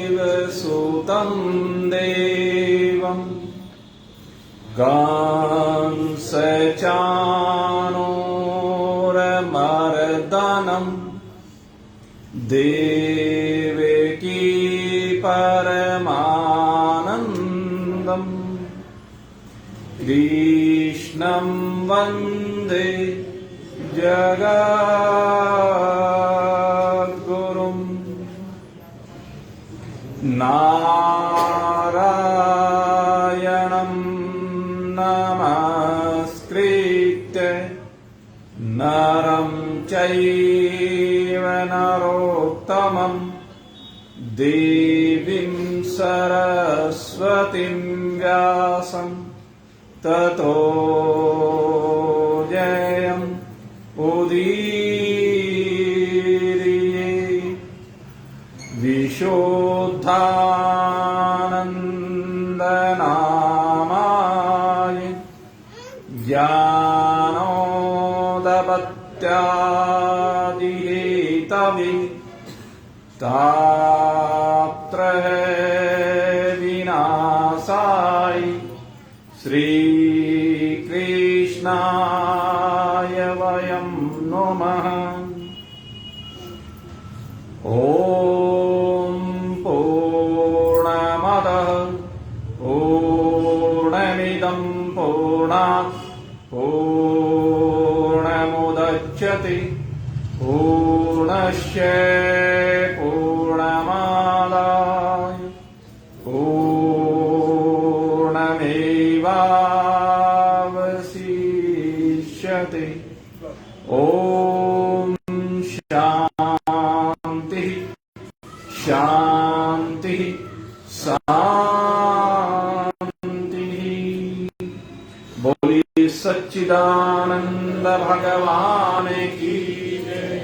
वसुदेवसुतं देवं कंसचाणूरमर्दनं देवकी परमानन्दं कृष्णं वन्दे जगद्गुरुं नारायणं नमस्कृत्य नरं चैव नरोत्तमं देवीं सरस्वतीं व्यासं ततो जयम् उदीर्ये विशुद्धानन्दनामाय ज्ञानोदपत्यादिहेतवे तापत्रय विनाशाय श्रीकृष्णाय वयं नमः। ॐ पूर्णमदः पूर्णमिदं पूर्णात् पूर्णमुदच्यते पूर्णस्य पूर्णमादाय पूर्णमेवावशिष्यते। ॐ शांति शांति शांति। बोलिए सच्चिदानंद भगवान की जय।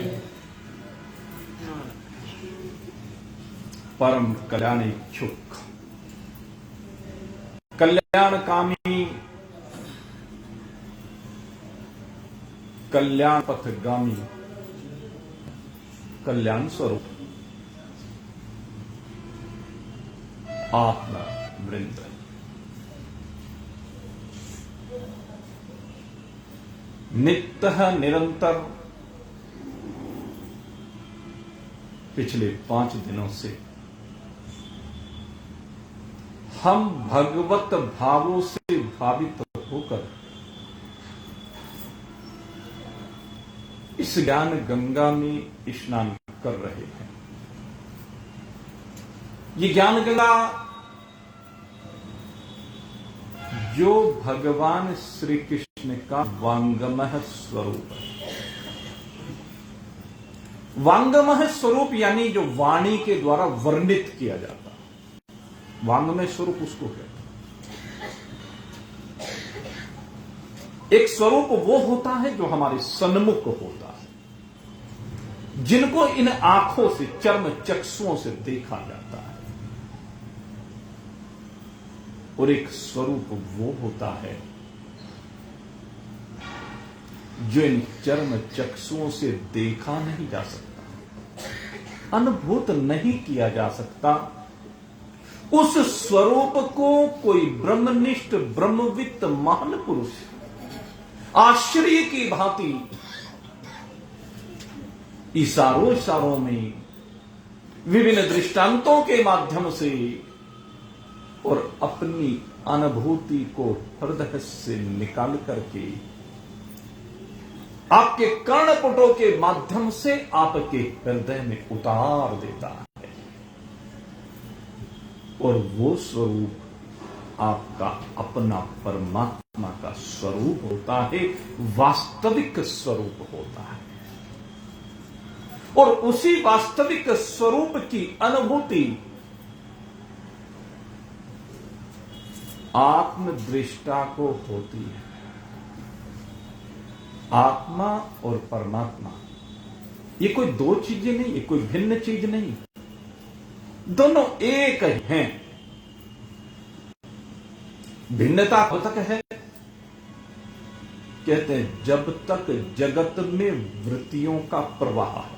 परम कल्याण इच्छुक कल्याणकामी कल्याण पथगामी कल्याण स्वरूप आत्मा वृंद, नित्य निरंतर पिछले 5 दिनों से हम भगवत भावों से भावित होकर इस ज्ञान गंगा में स्नान कर रहे हैं। ये ज्ञान गंगा जो भगवान श्री कृष्ण का वांगमय स्वरूप है। वांगमय स्वरूप यानी जो वाणी के द्वारा वर्णित किया जाता है, वांगमय स्वरूप उसको कहते हैं। एक स्वरूप वो होता है जो हमारे सन्मुख होता है, जिनको इन आंखों से, चर्म चक्षुओं से देखा जाता है। और एक स्वरूप वो होता है जो इन चर्म चक्षुओं से देखा नहीं जा सकता, अनुभूत नहीं किया जा सकता। उस स्वरूप को कोई ब्रह्मनिष्ठ ब्रह्मवित्त महान पुरुष आश्चर्य की भांति इशारों इशारों में विभिन्न दृष्टांतों के माध्यम से और अपनी अनुभूति को हृदय से निकाल करके आपके कर्णपुटों के माध्यम से आपके हृदय में उतार देता है। और वो स्वरूप आपका अपना परमात्मा का स्वरूप होता है, वास्तविक स्वरूप होता है। और उसी वास्तविक स्वरूप की अनुभूति आत्मदृष्टा को होती है। आत्मा और परमात्मा ये कोई दो चीजें नहीं, ये कोई भिन्न चीज नहीं, दोनों एक ही हैं। भिन्नता कब तक है? कहते हैं जब तक जगत में वृत्तियों का प्रवाह है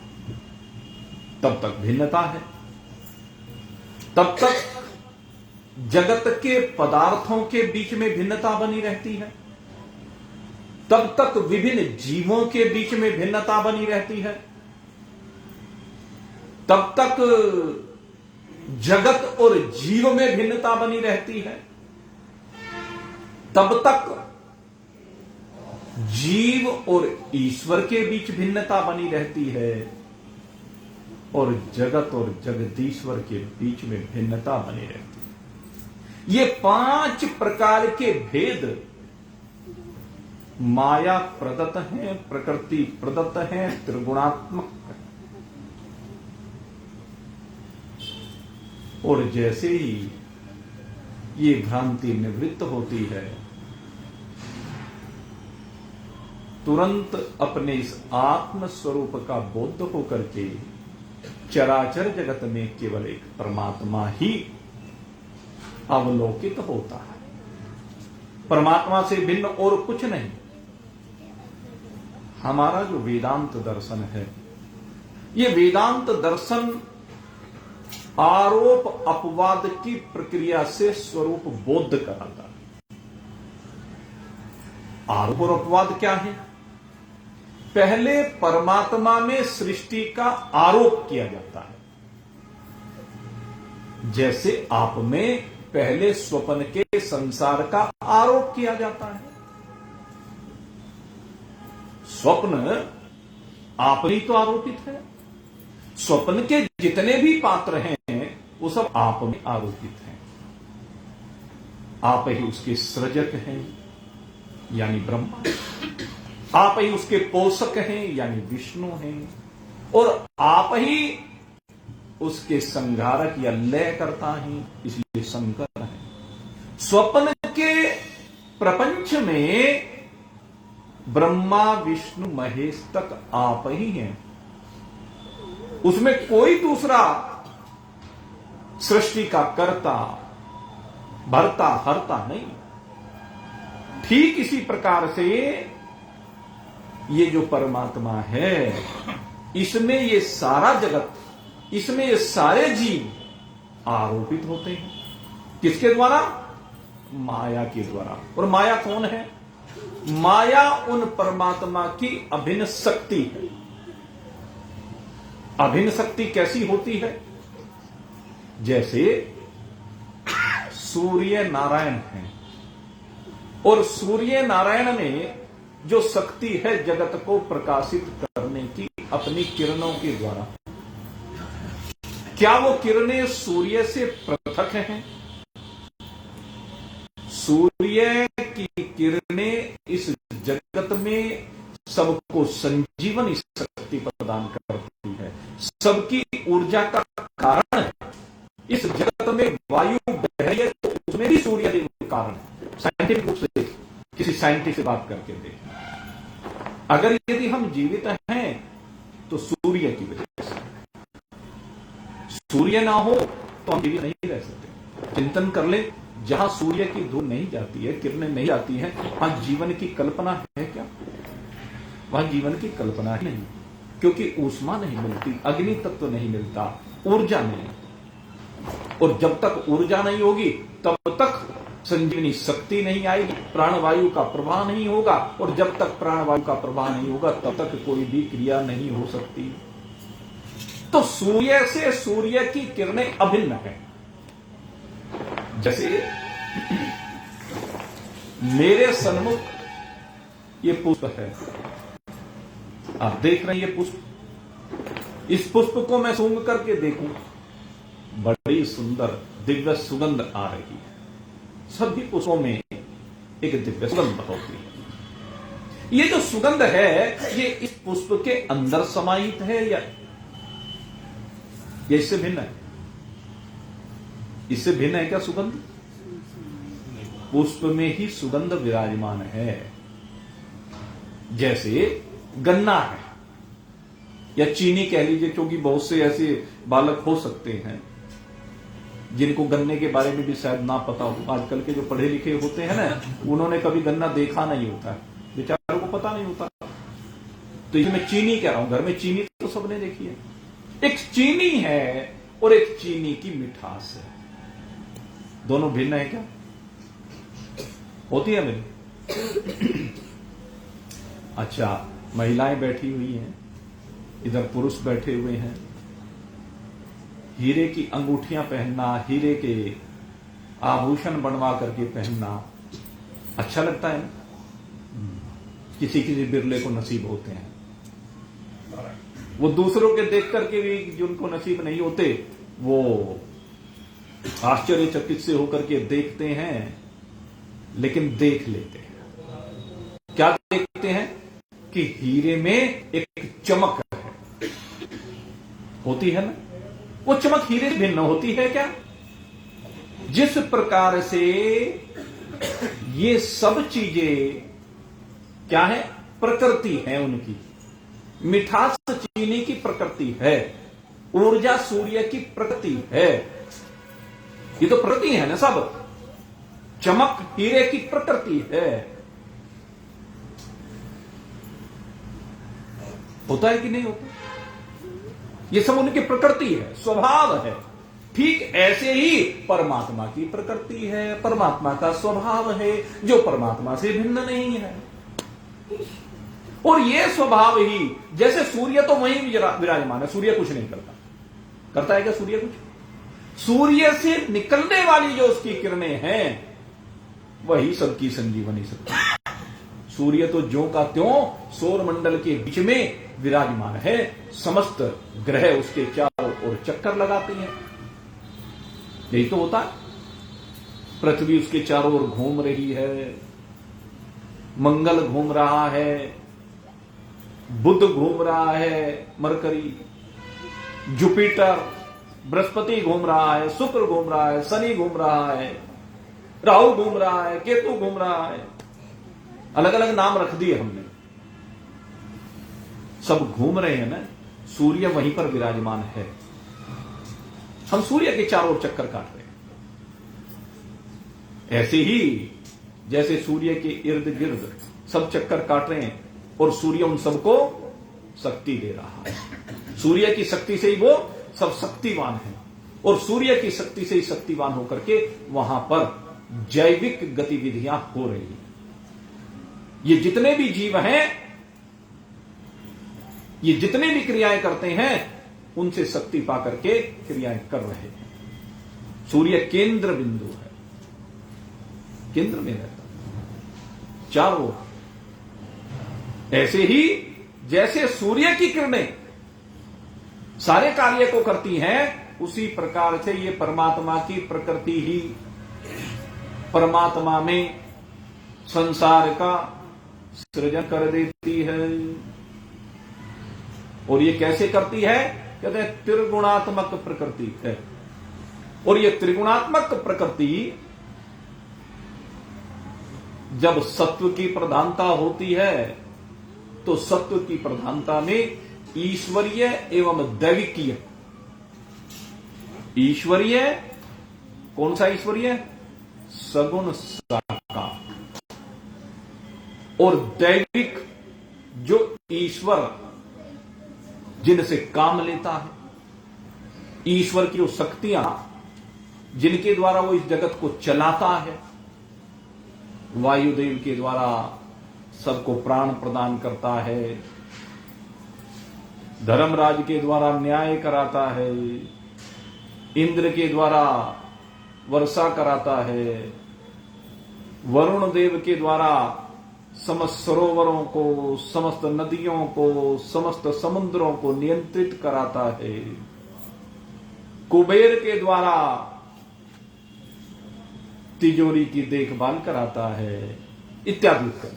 तब तक भिन्नता है, तब तक जगत के पदार्थों के बीच में भिन्नता बनी रहती है, तब तक विभिन्न जीवों के बीच में भिन्नता बनी रहती है, तब तक जगत और जीव में भिन्नता बनी रहती है, तब तक जीव और ईश्वर के बीच भिन्नता बनी रहती है, और जगत और जगदीश्वर के बीच में भिन्नता बनी रहती है। ये 5 प्रकार के भेद माया प्रदत्त हैं, प्रकृति प्रदत्त हैं, त्रिगुणात्मक है। और जैसे ही ये भ्रांति निवृत्त होती है, तुरंत अपने इस आत्म स्वरूप का बोध होकर के चराचर जगत में केवल एक परमात्मा ही अवलोकित होता है, परमात्मा से भिन्न और कुछ नहीं। हमारा जो वेदांत दर्शन है, ये वेदांत दर्शन आरोप अपवाद की प्रक्रिया से स्वरूप बोध कराता है। आरोप और अपवाद क्या है? पहले परमात्मा में सृष्टि का आरोप किया जाता है, जैसे आप में पहले स्वप्न के संसार का आरोप किया जाता है। स्वप्न आप ही तो आरोपित है, स्वप्न के जितने भी पात्र हैं वो सब आप में आरोपित हैं। आप ही उसके सृजक हैं यानी ब्रह्मा, आप ही उसके पोषक हैं यानी विष्णु हैं, और आप ही उसके संहारक या लय करता है इसलिए शंकर है। स्वप्न के प्रपंच में ब्रह्मा विष्णु महेश तक आप ही हैं, उसमें कोई दूसरा सृष्टि का कर्ता भरता हरता नहीं। ठीक इसी प्रकार से ये जो परमात्मा है, इसमें ये सारा जगत, इसमें ये सारे जीव आरोपित होते हैं। किसके द्वारा? माया के द्वारा। और माया कौन है? माया उन परमात्मा की अभिन्न शक्ति है। अभिन्न शक्ति कैसी होती है? जैसे सूर्य नारायण है, और सूर्य नारायण में जो शक्ति है जगत को प्रकाशित करने की अपनी किरणों के द्वारा, क्या वो किरणें सूर्य से पृथक हैं? सूर्य की किरणें इस जगत में सबको संजीवनी शक्ति प्रदान करती है, सबकी ऊर्जा का कारण है। इस जगत में वायु बह रही है तो उसमें भी सूर्य देव कारण है। साइंटिफिक रूप से किसी साइंटिस्ट से बात करके देखें, अगर यदि हम जीवित हैं तो सूर्य की वजह से, सूर्य ना हो तो हम जीवित नहीं रह सकते। चिंतन कर ले, जहां सूर्य की धूल नहीं जाती है, किरणें नहीं जाती हैं, वहां जीवन की कल्पना है क्या? वहां जीवन की कल्पना ही नहीं, क्योंकि ऊष्मा नहीं मिलती, अग्नि तत्व नहीं मिलता, ऊर्जा नहीं। और जब तक ऊर्जा नहीं होगी तब तक संजीवनी शक्ति नहीं आएगी, प्राणवायु का प्रवाह नहीं होगा, और जब तक प्राणवायु का प्रवाह नहीं होगा तब तक कोई भी क्रिया नहीं हो सकती। तो सूर्य से सूर्य की किरणें अभिन्न है। जैसे मेरे सन्मुख ये पुष्प है, आप देख रहे हैं ये पुष्प, इस पुष्प को मैं सूंघ करके देखूं, बड़ी सुंदर दिव्य सुगंध आ रही है। सभी पुष्पों में एक दिव्य सुगंध होती है। ये जो सुगंध है ये इस पुष्प के अंदर समाहित है या ये इससे भिन्न है? इससे भिन्न है क्या सुगंध? पुष्प में ही सुगंध विराजमान है। जैसे गन्ना है या चीनी कह लीजिए, क्योंकि बहुत से ऐसे बालक हो सकते हैं जिनको गन्ने के बारे में भी शायद ना पता हो। आजकल के जो पढ़े लिखे होते हैं ना, उन्होंने कभी गन्ना देखा नहीं होता, बेचारों को पता नहीं होता। तो ये मैं चीनी कह रहा हूं, घर में चीनी तो सबने देखी है। एक चीनी है और एक चीनी की मिठास है, दोनों भिन्न है क्या? होती है मेरी? अच्छा, महिलाएं बैठी हुई हैं, इधर पुरुष बैठे हुए हैं। हीरे की अंगूठियां पहनना, हीरे के आभूषण बनवा करके पहनना अच्छा लगता है ना? किसी किसी बिरले को नसीब होते हैं। वो दूसरों के देख करके भी जिनको नसीब नहीं होते, वो आश्चर्यचकित से होकर के देखते हैं, लेकिन देख लेते हैं। क्या देखते हैं? कि हीरे में एक चमक है, होती है ना? वो चमक हीरे से भिन्न होती है क्या? जिस प्रकार से ये सब चीजें क्या है? प्रकृति है उनकी। मिठास चीनी की प्रकृति है, ऊर्जा सूर्य की प्रकृति है। ये तो प्रकृति है ना सब। चमक हीरे की प्रकृति है। होता है कि नहीं होता? ये सब उनकी प्रकृति है, स्वभाव है। ठीक ऐसे ही परमात्मा की प्रकृति है, परमात्मा का स्वभाव है, जो परमात्मा से भिन्न नहीं है। और ये स्वभाव ही, जैसे सूर्य तो वहीं विराजमान है, सूर्य कुछ नहीं करता। करता है क्या सूर्य कुछ? सूर्य से निकलने वाली जो उसकी किरणें हैं, वही सबकी संजीवनी सकती है। सूर्य तो ज्यों का त्यों सौर मंडल के बीच में विराजमान है। समस्त ग्रह उसके चारों ओर चक्कर लगाते हैं। यही तो होता है। पृथ्वी उसके चारों ओर घूम रही है, मंगल घूम रहा है, बुध घूम रहा है, मरकरी, जुपिटर, बृहस्पति घूम रहा है, शुक्र घूम रहा है, शनि घूम रहा है, राहु घूम रहा है, केतु घूम रहा है। अलग अलग नाम रख दिए हमने, सब घूम रहे हैं ना। सूर्य वहीं पर विराजमान है, हम सूर्य के चारों ओर चक्कर काट रहे हैं। ऐसे ही जैसे सूर्य के इर्द गिर्द सब चक्कर काट रहे हैं और सूर्य उन सबको शक्ति दे रहा है। सूर्य की शक्ति से ही वो सब शक्तिवान है, और सूर्य की शक्ति से ही शक्तिवान होकर के वहां पर जैविक गतिविधियां हो रही हैं। ये जितने भी जीव हैं, ये जितने भी क्रियाएं करते हैं, उनसे शक्ति पा करके क्रियाएं कर रहे हैं। सूर्य केंद्र बिंदु है, केंद्र में रहता है चारों ओर। ऐसे ही जैसे सूर्य की किरणें सारे कार्य को करती हैं, उसी प्रकार से ये परमात्मा की प्रकृति ही परमात्मा में संसार का सृजन कर देती है। और ये कैसे करती है? कहते हैं त्रिगुणात्मक प्रकृति है। और ये त्रिगुणात्मक प्रकृति जब सत्व की प्रधानता होती है, तो सत्व की प्रधानता में ईश्वरीय एवं दैविकीय, ईश्वरीय कौन सा ईश्वरीय? सगुण साकार, और दैविक जो ईश्वर जिनसे काम लेता है, ईश्वर की वो शक्तियां जिनके द्वारा वो इस जगत को चलाता है। वायुदेव के द्वारा सबको प्राण प्रदान करता है, धर्मराज के द्वारा न्याय कराता है, इंद्र के द्वारा वर्षा कराता है, वरुण देव के द्वारा समस्त सरोवरों को, समस्त नदियों को, समस्त समुद्रों को नियंत्रित कराता है, कुबेर के द्वारा तिजोरी की देखभाल कराता है, इत्यादि।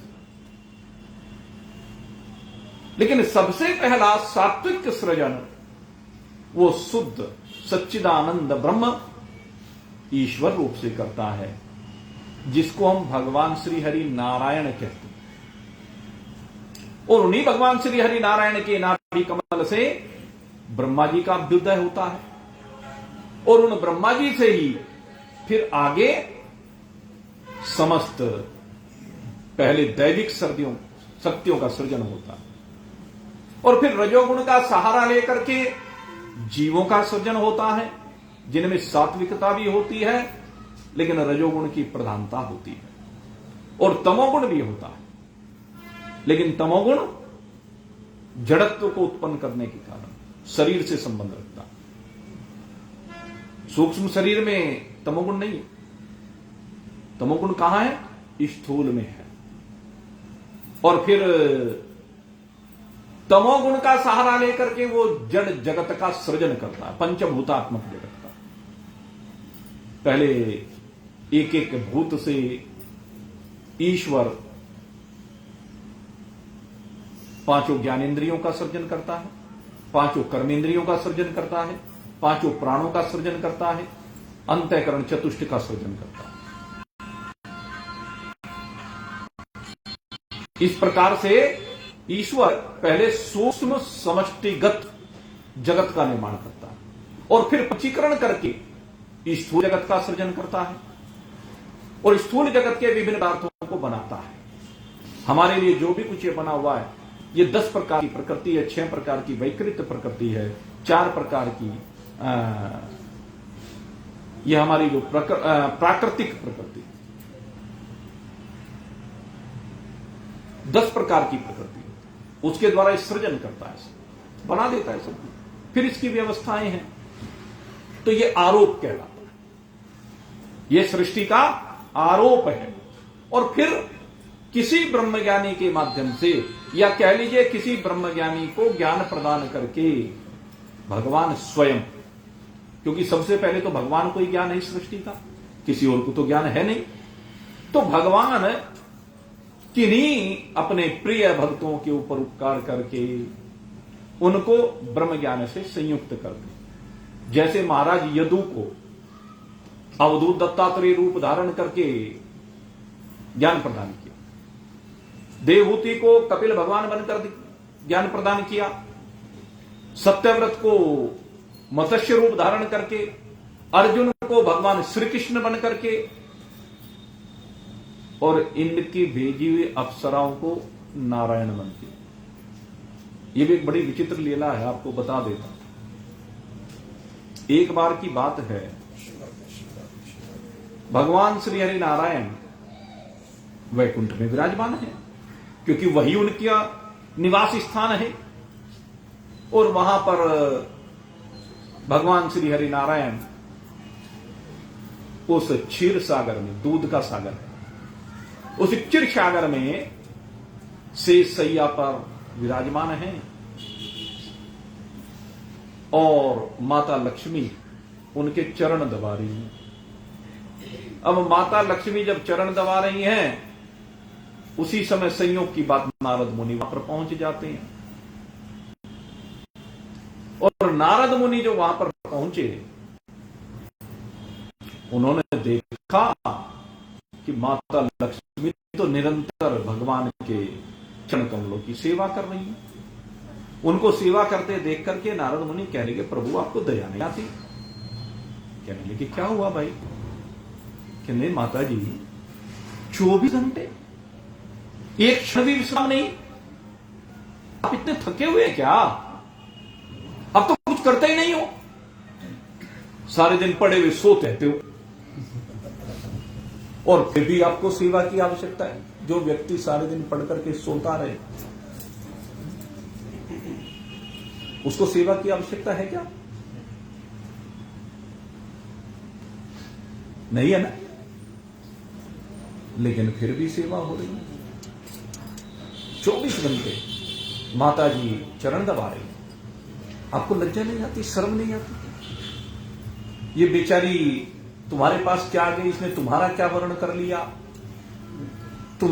लेकिन सबसे पहला सात्विक सृजन वो शुद्ध सच्चिदानंद ब्रह्म ईश्वर रूप से करता है। जिसको हम भगवान श्री हरि नारायण कहते हैं। और उन्हीं भगवान श्री हरि नारायण के नाभि कमल से ब्रह्मा जी का अभ्युदय होता है, और उन ब्रह्मा जी से ही फिर आगे समस्त पहले दैविक शक्तियों का सृजन होता है, और फिर रजोगुण का सहारा लेकर के जीवों का सृजन होता है, जिनमें सात्विकता भी होती है लेकिन रजोगुण की प्रधानता होती है, और तमोगुण भी होता है, लेकिन तमोगुण जड़त्व को उत्पन्न करने के कारण शरीर से संबंध रखता है। सूक्ष्म शरीर में तमोगुण नहीं है। तमोगुण कहां है? स्थूल में है। और फिर तमोगुण का सहारा लेकर के वो जड़ जगत का सृजन करता है, पंचभूतात्मक जगत का। पहले एक एक भूत से ईश्वर पांचों ज्ञानेंद्रियों का सृजन करता है, पांचों कर्मेंद्रियों का सृजन करता है, पांचों प्राणों का सृजन करता है, अंतःकरण चतुष्ट का सृजन करता है। इस प्रकार से ईश्वर पहले सूक्ष्म समष्टिगत जगत का निर्माण करता है, और फिर पंचीकरण करके स्थूल जगत का सृजन करता है, और स्थूल जगत के विभिन्न पदार्थों को बनाता है। हमारे लिए जो भी कुछ ये बना हुआ है, ये 10 प्रकार की प्रकृति है, 6 प्रकार की वैकृत प्रकृति है, 4 प्रकार की ये हमारी जो प्राकृतिक प्रकृति, 10 प्रकार की प्रकृति, उसके द्वारा सृजन करता है, बना देता है सब। फिर इसकी व्यवस्थाएं हैं, तो ये आरोप कहलाता है, ये सृष्टि का आरोप है। और फिर किसी ब्रह्मज्ञानी के माध्यम से, या कह लीजिए किसी ब्रह्मज्ञानी को ज्ञान प्रदान करके भगवान स्वयं, क्योंकि सबसे पहले तो भगवान को ही ज्ञान है इस सृष्टि का, किसी और को तो ज्ञान है नहीं, तो भगवान किन्हीं अपने प्रिय भक्तों के ऊपर उपकार करके उनको ब्रह्म ज्ञान से संयुक्त करते। जैसे महाराज यदु को अवधूत दत्तात्रेय रूप धारण करके ज्ञान प्रदान किया, देवहूति को कपिल भगवान बनकर ज्ञान प्रदान किया, सत्यव्रत को मत्स्य रूप धारण करके, अर्जुन को भगवान श्री कृष्ण बन करके, और इनकी भेजी हुई अप्सराओं को नारायण बन के। यह भी एक बड़ी विचित्र लीला है, आपको बता देता। एक बार की बात है, भगवान श्री हरि नारायण वैकुंठ में विराजमान है, क्योंकि वही उनका निवास स्थान है, और वहां पर भगवान श्री हरि नारायण उस क्षीर सागर में, दूध का सागर है, उस क्षीर सागर में से सैया पर विराजमान है, और माता लक्ष्मी उनके चरण दबा रही हैं। अब माता लक्ष्मी जब चरण दबा रही हैं, उसी समय संयोग की बात नारद मुनि वहां पर पहुंच जाते हैं, और नारद मुनि जो वहां पर पहुंचे, उन्होंने देखा कि माता लक्ष्मी तो निरंतर भगवान के चरण कमलों की सेवा कर रही है। उनको सेवा करते देख करके नारद मुनि कह रहे, प्रभु आपको दया नहीं आती? कहने लगे क्या हुआ भाई? कहने माता जी 24 घंटे एक क्षण भी विश्राम नहीं, आप इतने थके हुए हैं क्या? अब तो कुछ करते ही नहीं हो, सारे दिन पड़े हुए सोते रहते हो, और फिर भी आपको सेवा की आवश्यकता है। जो व्यक्ति सारे दिन पढ़ करके सोता रहे, उसको सेवा की आवश्यकता है क्या? नहीं है ना? लेकिन फिर भी सेवा हो रही है। 24 घंटे माता जी चरण दबा रही, आपको लज्जा नहीं आती, शर्म नहीं आती? ये बेचारी तुम्हारे पास क्या आ गई, इसने तुम्हारा क्या वर्ण कर लिया? तुम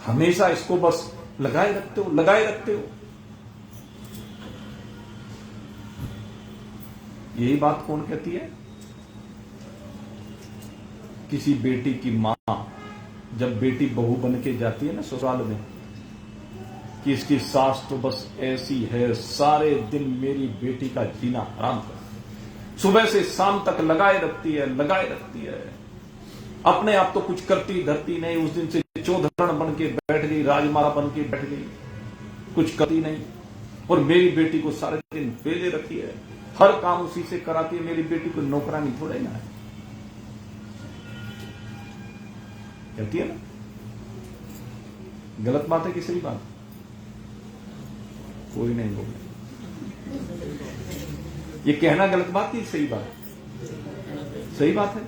हमेशा इसको बस लगाए रखते हो, लगाए रखते हो। यही बात कौन कहती है? किसी बेटी की मां जब बेटी बहू बन के जाती है ना ससुराल में, कि इसकी सास तो बस ऐसी है, सारे दिन मेरी बेटी का जीना हराम कर, सुबह से शाम तक लगाए रखती है, अपने आप तो कुछ करती धरती नहीं, उस दिन से चौधरण बन के बैठ गई, राजमाता बन के बैठ गई, कुछ करती नहीं, और मेरी बेटी को सारे दिन बेले रखी है, हर काम उसी से कराती है, मेरी बेटी को नौकरानी थोड़े ना है। कहती है ना, गलत बात है कि सही बात? कोई नहीं बोले। ये कहना गलत बात की सही बात? सही बात है।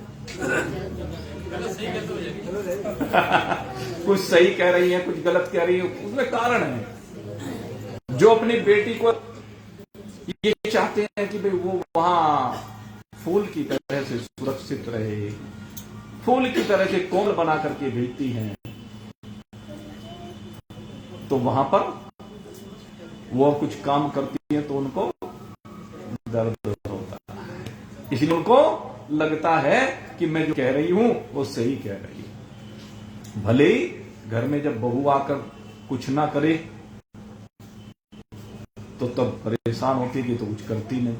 कुछ सही कह रही है, कुछ गलत कह रही है, उसमें कारण है। जो अपनी बेटी को ये चाहते हैं कि भाई वो वहां फूल की तरह से सुरक्षित रहे, फूल की तरह से कोमल बना करके भेजती हैं, तो वहां पर वो कुछ काम करती है तो उनको दर्द होता है, इसलिए उनको लगता है कि मैं जो कह रही हूं वो सही कह रही हूं। भले ही घर में जब बहू आकर कुछ ना करे तो तब परेशान होती है कि तो कुछ करती नहीं,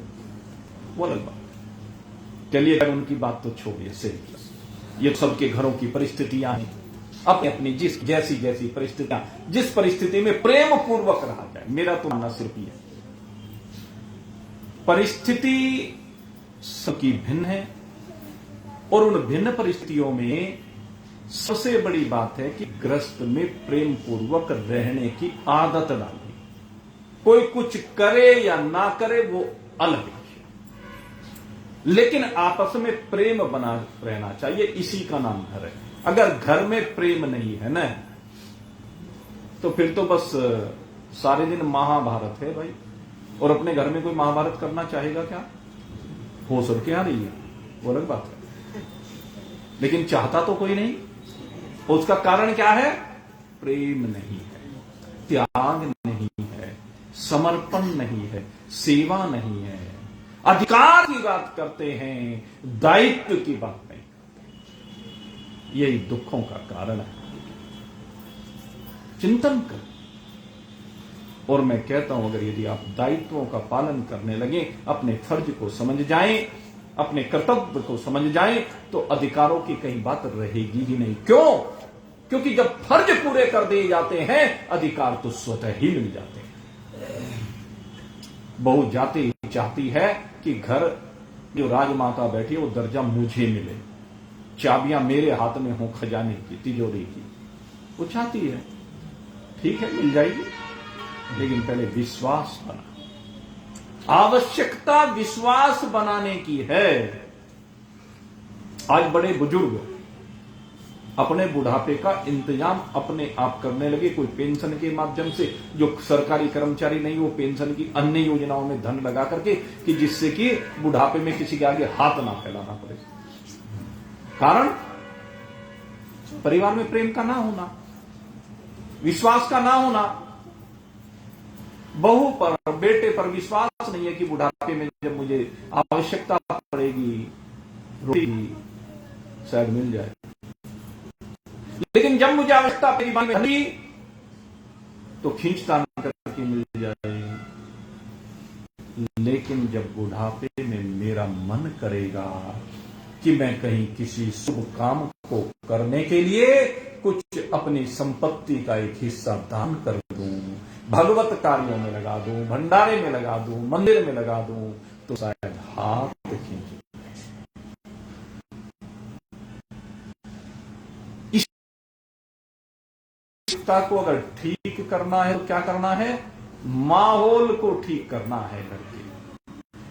वो अलग बात। चलिए उनकी बात तो छोड़िए, सही, ये सबके घरों की परिस्थितियां हैं, अपनी अपनी जिस जैसी परिस्थितियां, जिस परिस्थिति में प्रेम पूर्वक रहा जाए। मेरा तो मानना सिर्फ ये, परिस्थिति सबकी भिन्न है, और उन भिन्न परिस्थितियों में सबसे बड़ी बात है कि गृहस्थ में प्रेम पूर्वक रहने की आदत डालनी। कोई कुछ करे या ना करे वो अलग है, लेकिन आपस में प्रेम बना रहना चाहिए, इसी का नाम घर है। अगर घर में प्रेम नहीं है ना, तो फिर तो बस सारे दिन महाभारत है भाई, और अपने घर में कोई महाभारत करना चाहेगा क्या? हो सबके यहां रही है, वो अलग बात है, लेकिन चाहता तो कोई नहीं। उसका कारण क्या है? प्रेम नहीं है, त्याग नहीं है, समर्पण नहीं है, सेवा नहीं है, अधिकार की बात करते हैं, दायित्व की बात नहीं करते। यही दुखों का कारण है। चिंतन कर, और मैं कहता हूं अगर यदि आप दायित्वों का पालन करने लगे, अपने फर्ज को समझ जाएं, अपने कर्तव्य को समझ जाएं, तो अधिकारों की कहीं बात रहेगी ही नहीं। क्यों? क्योंकि जब फर्ज पूरे कर दिए जाते हैं, अधिकार तो स्वतः ही मिल जाते हैं। बहू जाती चाहती है कि घर जो राजमाता बैठी है वो दर्जा मुझे मिले, चाबियां मेरे हाथ में हो खजाने की, तिजोरी की, वो चाहती है। ठीक है, मिल जाएगी, लेकिन पहले विश्वास बना। आवश्यकता विश्वास बनाने की है। आज बड़े बुजुर्ग अपने बुढ़ापे का इंतजाम अपने आप करने लगे, कोई पेंशन के माध्यम से, जो सरकारी कर्मचारी नहीं वो पेंशन की अन्य योजनाओं में धन लगा करके, कि जिससे कि बुढ़ापे में किसी के आगे हाथ ना फैलाना पड़े। कारण परिवार में प्रेम का ना होना, विश्वास का ना होना। बहू पर, बेटे पर विश्वास नहीं है कि बुढ़ापे में जब मुझे आवश्यकता पड़ेगी रोटी शायद मिल जाए, लेकिन जब मुझे आवश्यकता पड़ेगी तो खींचतान करके मिल जाए। लेकिन जब बुढ़ापे में मेरा मन करेगा कि मैं कहीं किसी शुभ काम को करने के लिए कुछ अपनी संपत्ति का एक हिस्सा दान कर दूं, भगवत कार्यों में लगा दूं, भंडारे में लगा दूं, मंदिर में लगा दूं, तो शायद हाथ खींच। को अगर ठीक करना है तो क्या करना है? माहौल को ठीक करना है,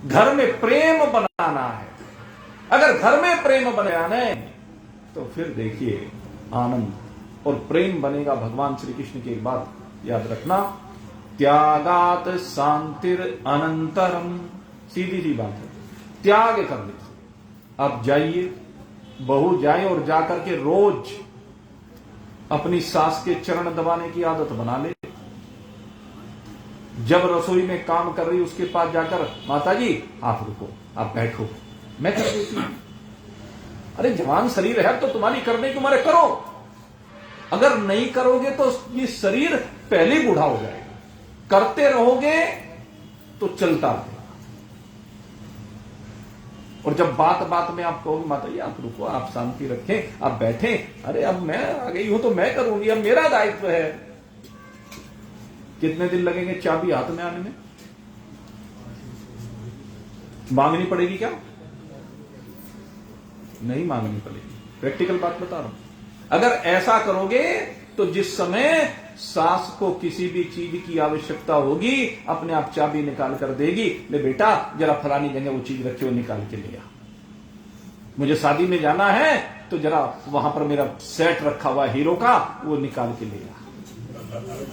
घर में प्रेम बनाना है। अगर घर में प्रेम बनाना है तो फिर देखिए आनंद और प्रेम बनेगा। भगवान श्री कृष्ण की एक बात याद रखना, त्यागात शांतिर अनंतरम, सीधी सी बात है, त्याग करने से। आप जाइए, बहू जाए और जाकर के रोज अपनी सास के चरण दबाने की आदत बना ले। जब रसोई में काम कर रही उसके पास जाकर, माता जी आप रुको, आप बैठो, मैं कर देती हूं। अरे जवान शरीर है तो तुम्हारी करने की उम्र करो, अगर नहीं करोगे तो ये शरीर पहले ही बूढ़ा हो जाएगा, करते रहोगे तो चलता रहेगा। और जब बात बात में आप कहोगे माता जी आप रुको, आप शांति रखें, आप बैठें, अरे अब मैं आ गई हूं तो मैं करूंगी, अब मेरा दायित्व है। कितने दिन लगेंगे चाबी हाथ में आने में? मांगनी पड़ेगी क्या? नहीं मांगनी पड़ेगी, प्रैक्टिकल बात बता रहा हूं। अगर ऐसा करोगे तो जिस समय सास को किसी भी चीज की आवश्यकता होगी अपने आप चाबी निकाल कर देगी, ले बेटा जरा फलानी जगह वो चीज रखी हो निकाल के ले आ, मुझे शादी में जाना है तो जरा वहां पर मेरा सेट रखा हुआ हीरो का वो निकाल के ले आ,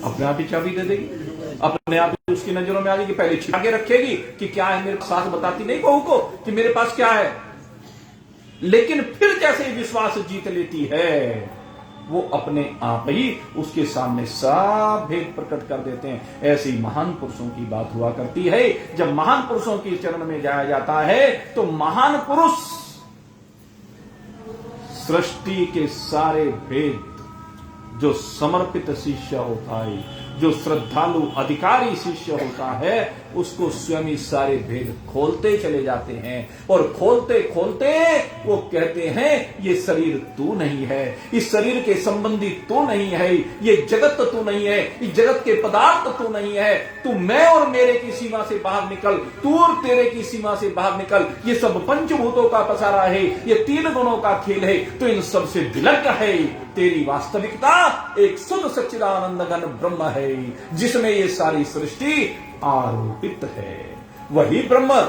अपने आप ही चाबी दे देगी। अपने आप ही उसकी नजरों में आ गई कि पहले छिपा के रखेगी कि क्या है, मेरे सास बताती नहीं बहू को कि मेरे पास क्या है, लेकिन फिर जैसे विश्वास जीत लेती है वो अपने आप ही उसके सामने सब भेद प्रकट कर देते हैं। ऐसे ही महान पुरुषों की बात हुआ करती है। जब महान पुरुषों के चरण में जाया जाता है तो महान पुरुष सृष्टि के सारे भेद, जो समर्पित शिष्य होता है, जो श्रद्धालु अधिकारी शिष्य होता है, उसको स्वयं ही सारे भेद खोलते चले जाते हैं। और खोलते खोलते वो कहते हैं ये शरीर तू नहीं है, इस शरीर के संबंधी तू नहीं है, ये जगत तू नहीं है, इस जगत के पदार्थ तू नहीं है, तू मैं और मेरे की सीमा से बाहर निकल, तू और तेरे की सीमा से बाहर निकल, ये सब पंचभूतों का पसारा है, ये तीन गुणों का खेल है, तो इन सब से विलग है। तेरी वास्तविकता एक शुद्ध सच्चिदानंद घन ब्रह्म है जिसमें ये सारी सृष्टि आरोपित है। वही ब्रह्म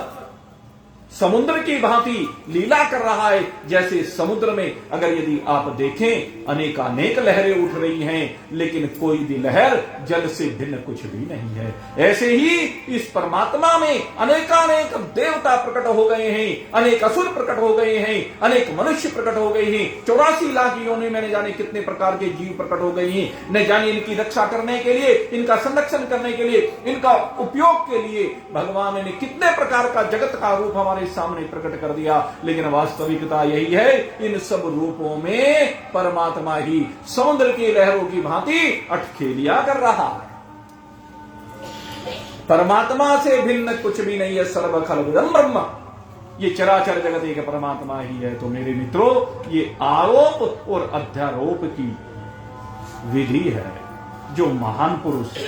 समुद्र की भांति लीला कर रहा है। जैसे समुद्र में अगर यदि आप देखें अनेकानेक लहरें उठ रही हैं, लेकिन कोई भी लहर जल से भिन्न कुछ भी नहीं है। ऐसे ही इस परमात्मा में अनेकानेक देवता प्रकट हो गए हैं, अनेक असुर प्रकट हो गए हैं, अनेक मनुष्य प्रकट हो गए हैं, 84 लाख योनि में न जाने कितने प्रकार के जीव प्रकट हो गए हैं। न जाने इनकी रक्षा करने के लिए, इनका संरक्षण करने के लिए, इनका उपयोग के लिए भगवान ने कितने प्रकार का जगत का रूप हमारे सामने प्रकट कर दिया। लेकिन वास्तविकता यही है, इन सब रूपों में परमात्मा ही समुद्र की लहरों की भांति अटखेलिया कर रहा है। परमात्मा से भिन्न कुछ भी नहीं है। सर्व खलविदं ब्रह्म, ये चराचर जगत एक परमात्मा ही है। तो मेरे मित्रों, ये आरोप और अध्यारोप की विधि है जो महान पुरुष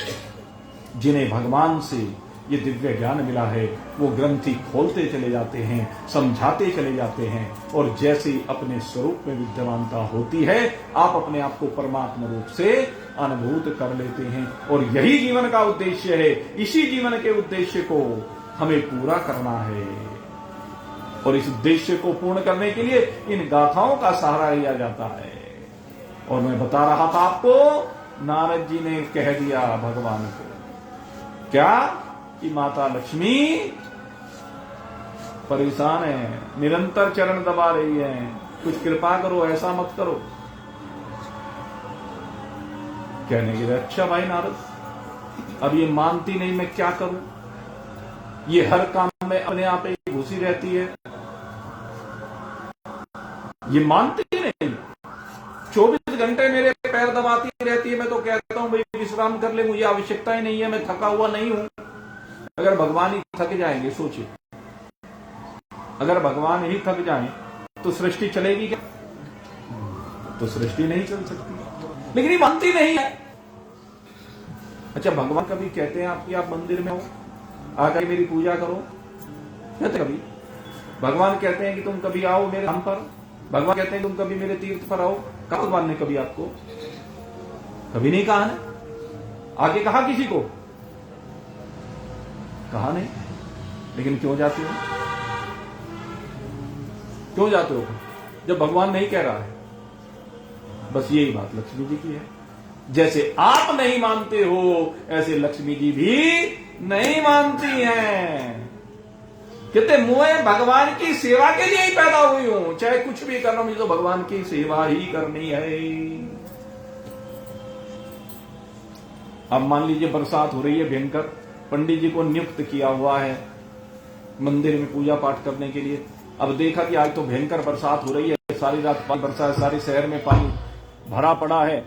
जिन्हें भगवान से ये दिव्य ज्ञान मिला है वो ग्रंथि खोलते चले जाते हैं, समझाते चले जाते हैं। और जैसे अपने स्वरूप में विद्यमानता होती है, आप अपने आप को परमात्मा रूप से अनुभूत कर लेते हैं। और यही जीवन का उद्देश्य है। इसी जीवन के उद्देश्य को हमें पूरा करना है। और इस उद्देश्य को पूर्ण करने के लिए इन गाथाओं का सहारा लिया जाता है। और मैं बता रहा था आपको, नारद जी ने कह दिया भगवान को क्या कि माता लक्ष्मी परेशान है, निरंतर चरण दबा रही है, कुछ कृपा करो, ऐसा मत करो। कहने के लिए अच्छा भाई नारद, अब ये मानती नहीं, मैं क्या करूं? ये हर काम में अपने आप ही घुसी रहती है, ये मानती नहीं, 24 घंटे मेरे पैर दबाती रहती है। मैं तो कहता हूं भाई विश्राम कर ले, मुझे आवश्यकता ही नहीं है, मैं थका हुआ नहीं हूं। अगर भगवान ही थक जाएंगे, सोचिए, अगर भगवान ही थक जाएं तो सृष्टि चलेगी क्या? तो सृष्टि नहीं चल सकती। लेकिन ये मानती नहीं है। अच्छा, भगवान कभी कहते हैं आपकी आप मंदिर में हो, आकर मेरी पूजा करो? कहते कभी? भगवान कहते हैं कि तुम कभी आओ मेरे धाम पर? भगवान कहते हैं तुम कभी मेरे तीर्थ पर आओ? कहा भगवान ने कभी आपको? कभी नहीं कहा है। आगे कहा किसी को? कहा नहीं। लेकिन क्यों जाते हो? क्यों जाते हो जब भगवान नहीं कह रहा है? बस यही बात लक्ष्मी जी की है। जैसे आप नहीं मानते हो, ऐसे लक्ष्मी जी भी नहीं मानती हैं। कहते मैं भगवान की सेवा के लिए ही पैदा हुई हूं, चाहे कुछ भी करना, मुझे तो भगवान की सेवा ही करनी है। अब मान लीजिए बरसात हो रही है भयंकर, पंडित जी को नियुक्त किया हुआ है मंदिर में पूजा पाठ करने के लिए। अब देखा कि आज तो भयंकर बरसात हो रही है, सारी रात पानी बरसा है, सारे शहर में पानी भरा पड़ा है,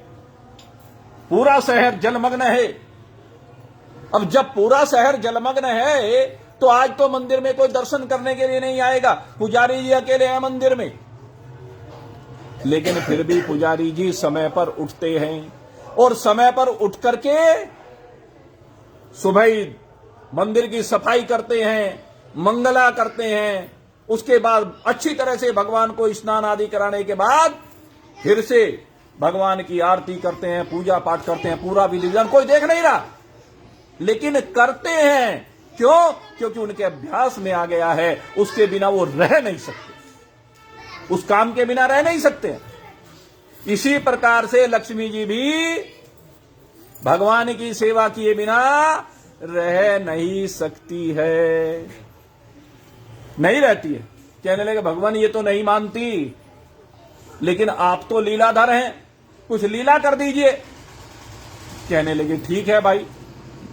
पूरा शहर जलमग्न है। अब जब पूरा शहर जलमग्न है तो आज तो मंदिर में कोई दर्शन करने के लिए नहीं आएगा, पुजारी जी अकेले हैं मंदिर में। लेकिन फिर भी पुजारी जी समय पर उठते हैं और समय पर उठ करके सुबह ही मंदिर की सफाई करते हैं, मंगला करते हैं। उसके बाद अच्छी तरह से भगवान को स्नान आदि कराने के बाद फिर से भगवान की आरती करते हैं, पूजा पाठ करते हैं। पूरा विधि विधान कोई देख नहीं रहा, लेकिन करते हैं। क्यों? क्योंकि उनके अभ्यास में आ गया है, उसके बिना वो रह नहीं सकते, उस काम के बिना रह नहीं सकते। इसी प्रकार से लक्ष्मी जी भी भगवान की सेवा किए बिना रह नहीं सकती है, नहीं रहती है। कहने लगे भगवान ये तो नहीं मानती, लेकिन आप तो लीलाधर हैं, कुछ लीला कर दीजिए। कहने लगे ठीक है भाई।